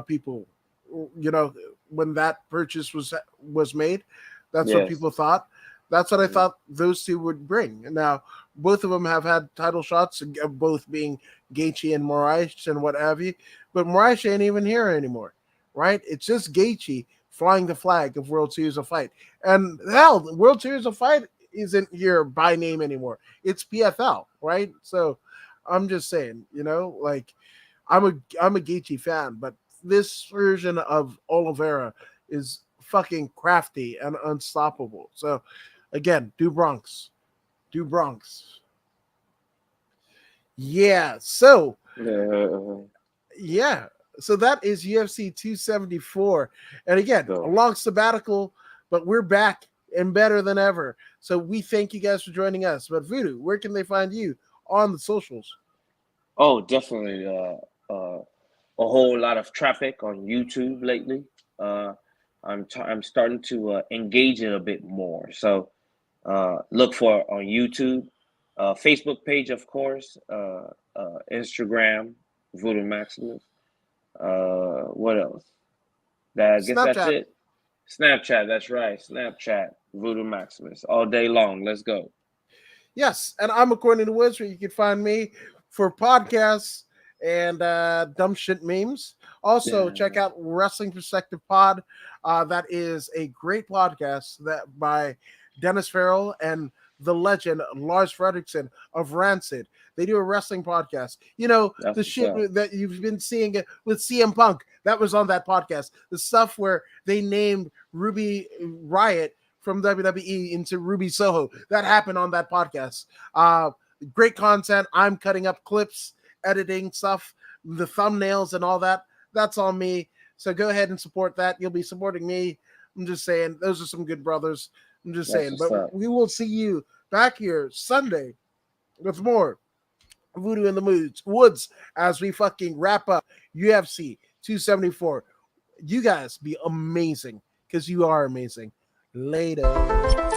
people. You know, when that purchase was made, that's what people thought. That's what I thought those two would bring. Now, both of them have had title shots, both being Gaethje and Moraes and what have you. But Moraes ain't even here anymore, right? It's just Gaethje flying the flag of World Series of Fight. And hell, the World Series of Fight isn't here by name anymore. It's PFL, right? So I'm just saying, you know, like I'm a Gaethje fan, but this version of Oliveira is fucking crafty and unstoppable. So again, Do Bronx. Yeah. So yeah. So that is UFC 274. And again, a long sabbatical, but we're back and better than ever. So we thank you guys for joining us. But Voodoo, where can they find you on the socials? Oh, definitely. A whole lot of traffic on YouTube lately. I'm starting to engage it a bit more. So look for on YouTube, Facebook page, of course, Instagram, Voodoo Maximus. What else? I guess that's it. Snapchat, that's right. Snapchat, Voodoo Maximus, all day long. Let's go. Yes, and I'm According to Woods, where you can find me for podcasts and dumb shit memes. Also, check out Wrestling Perspective Pod. That is a great podcast that by Dennis Farrell and the legend Lars Fredrickson of Rancid. They do a wrestling podcast. You know, That's the shit that you've been seeing with CM Punk, that was on that podcast. The stuff where they named Ruby Riott from WWE into Ruby Soho, that happened on that podcast. Great content. I'm cutting up clips, editing stuff, the thumbnails and all that. That's on me. So go ahead and support that. You'll be supporting me. I'm just saying, those are some good brothers. I'm just saying. But we will see you back here Sunday with more Voodoo in the Woods as we fucking wrap up UFC 274. You guys be amazing because you are amazing. Later.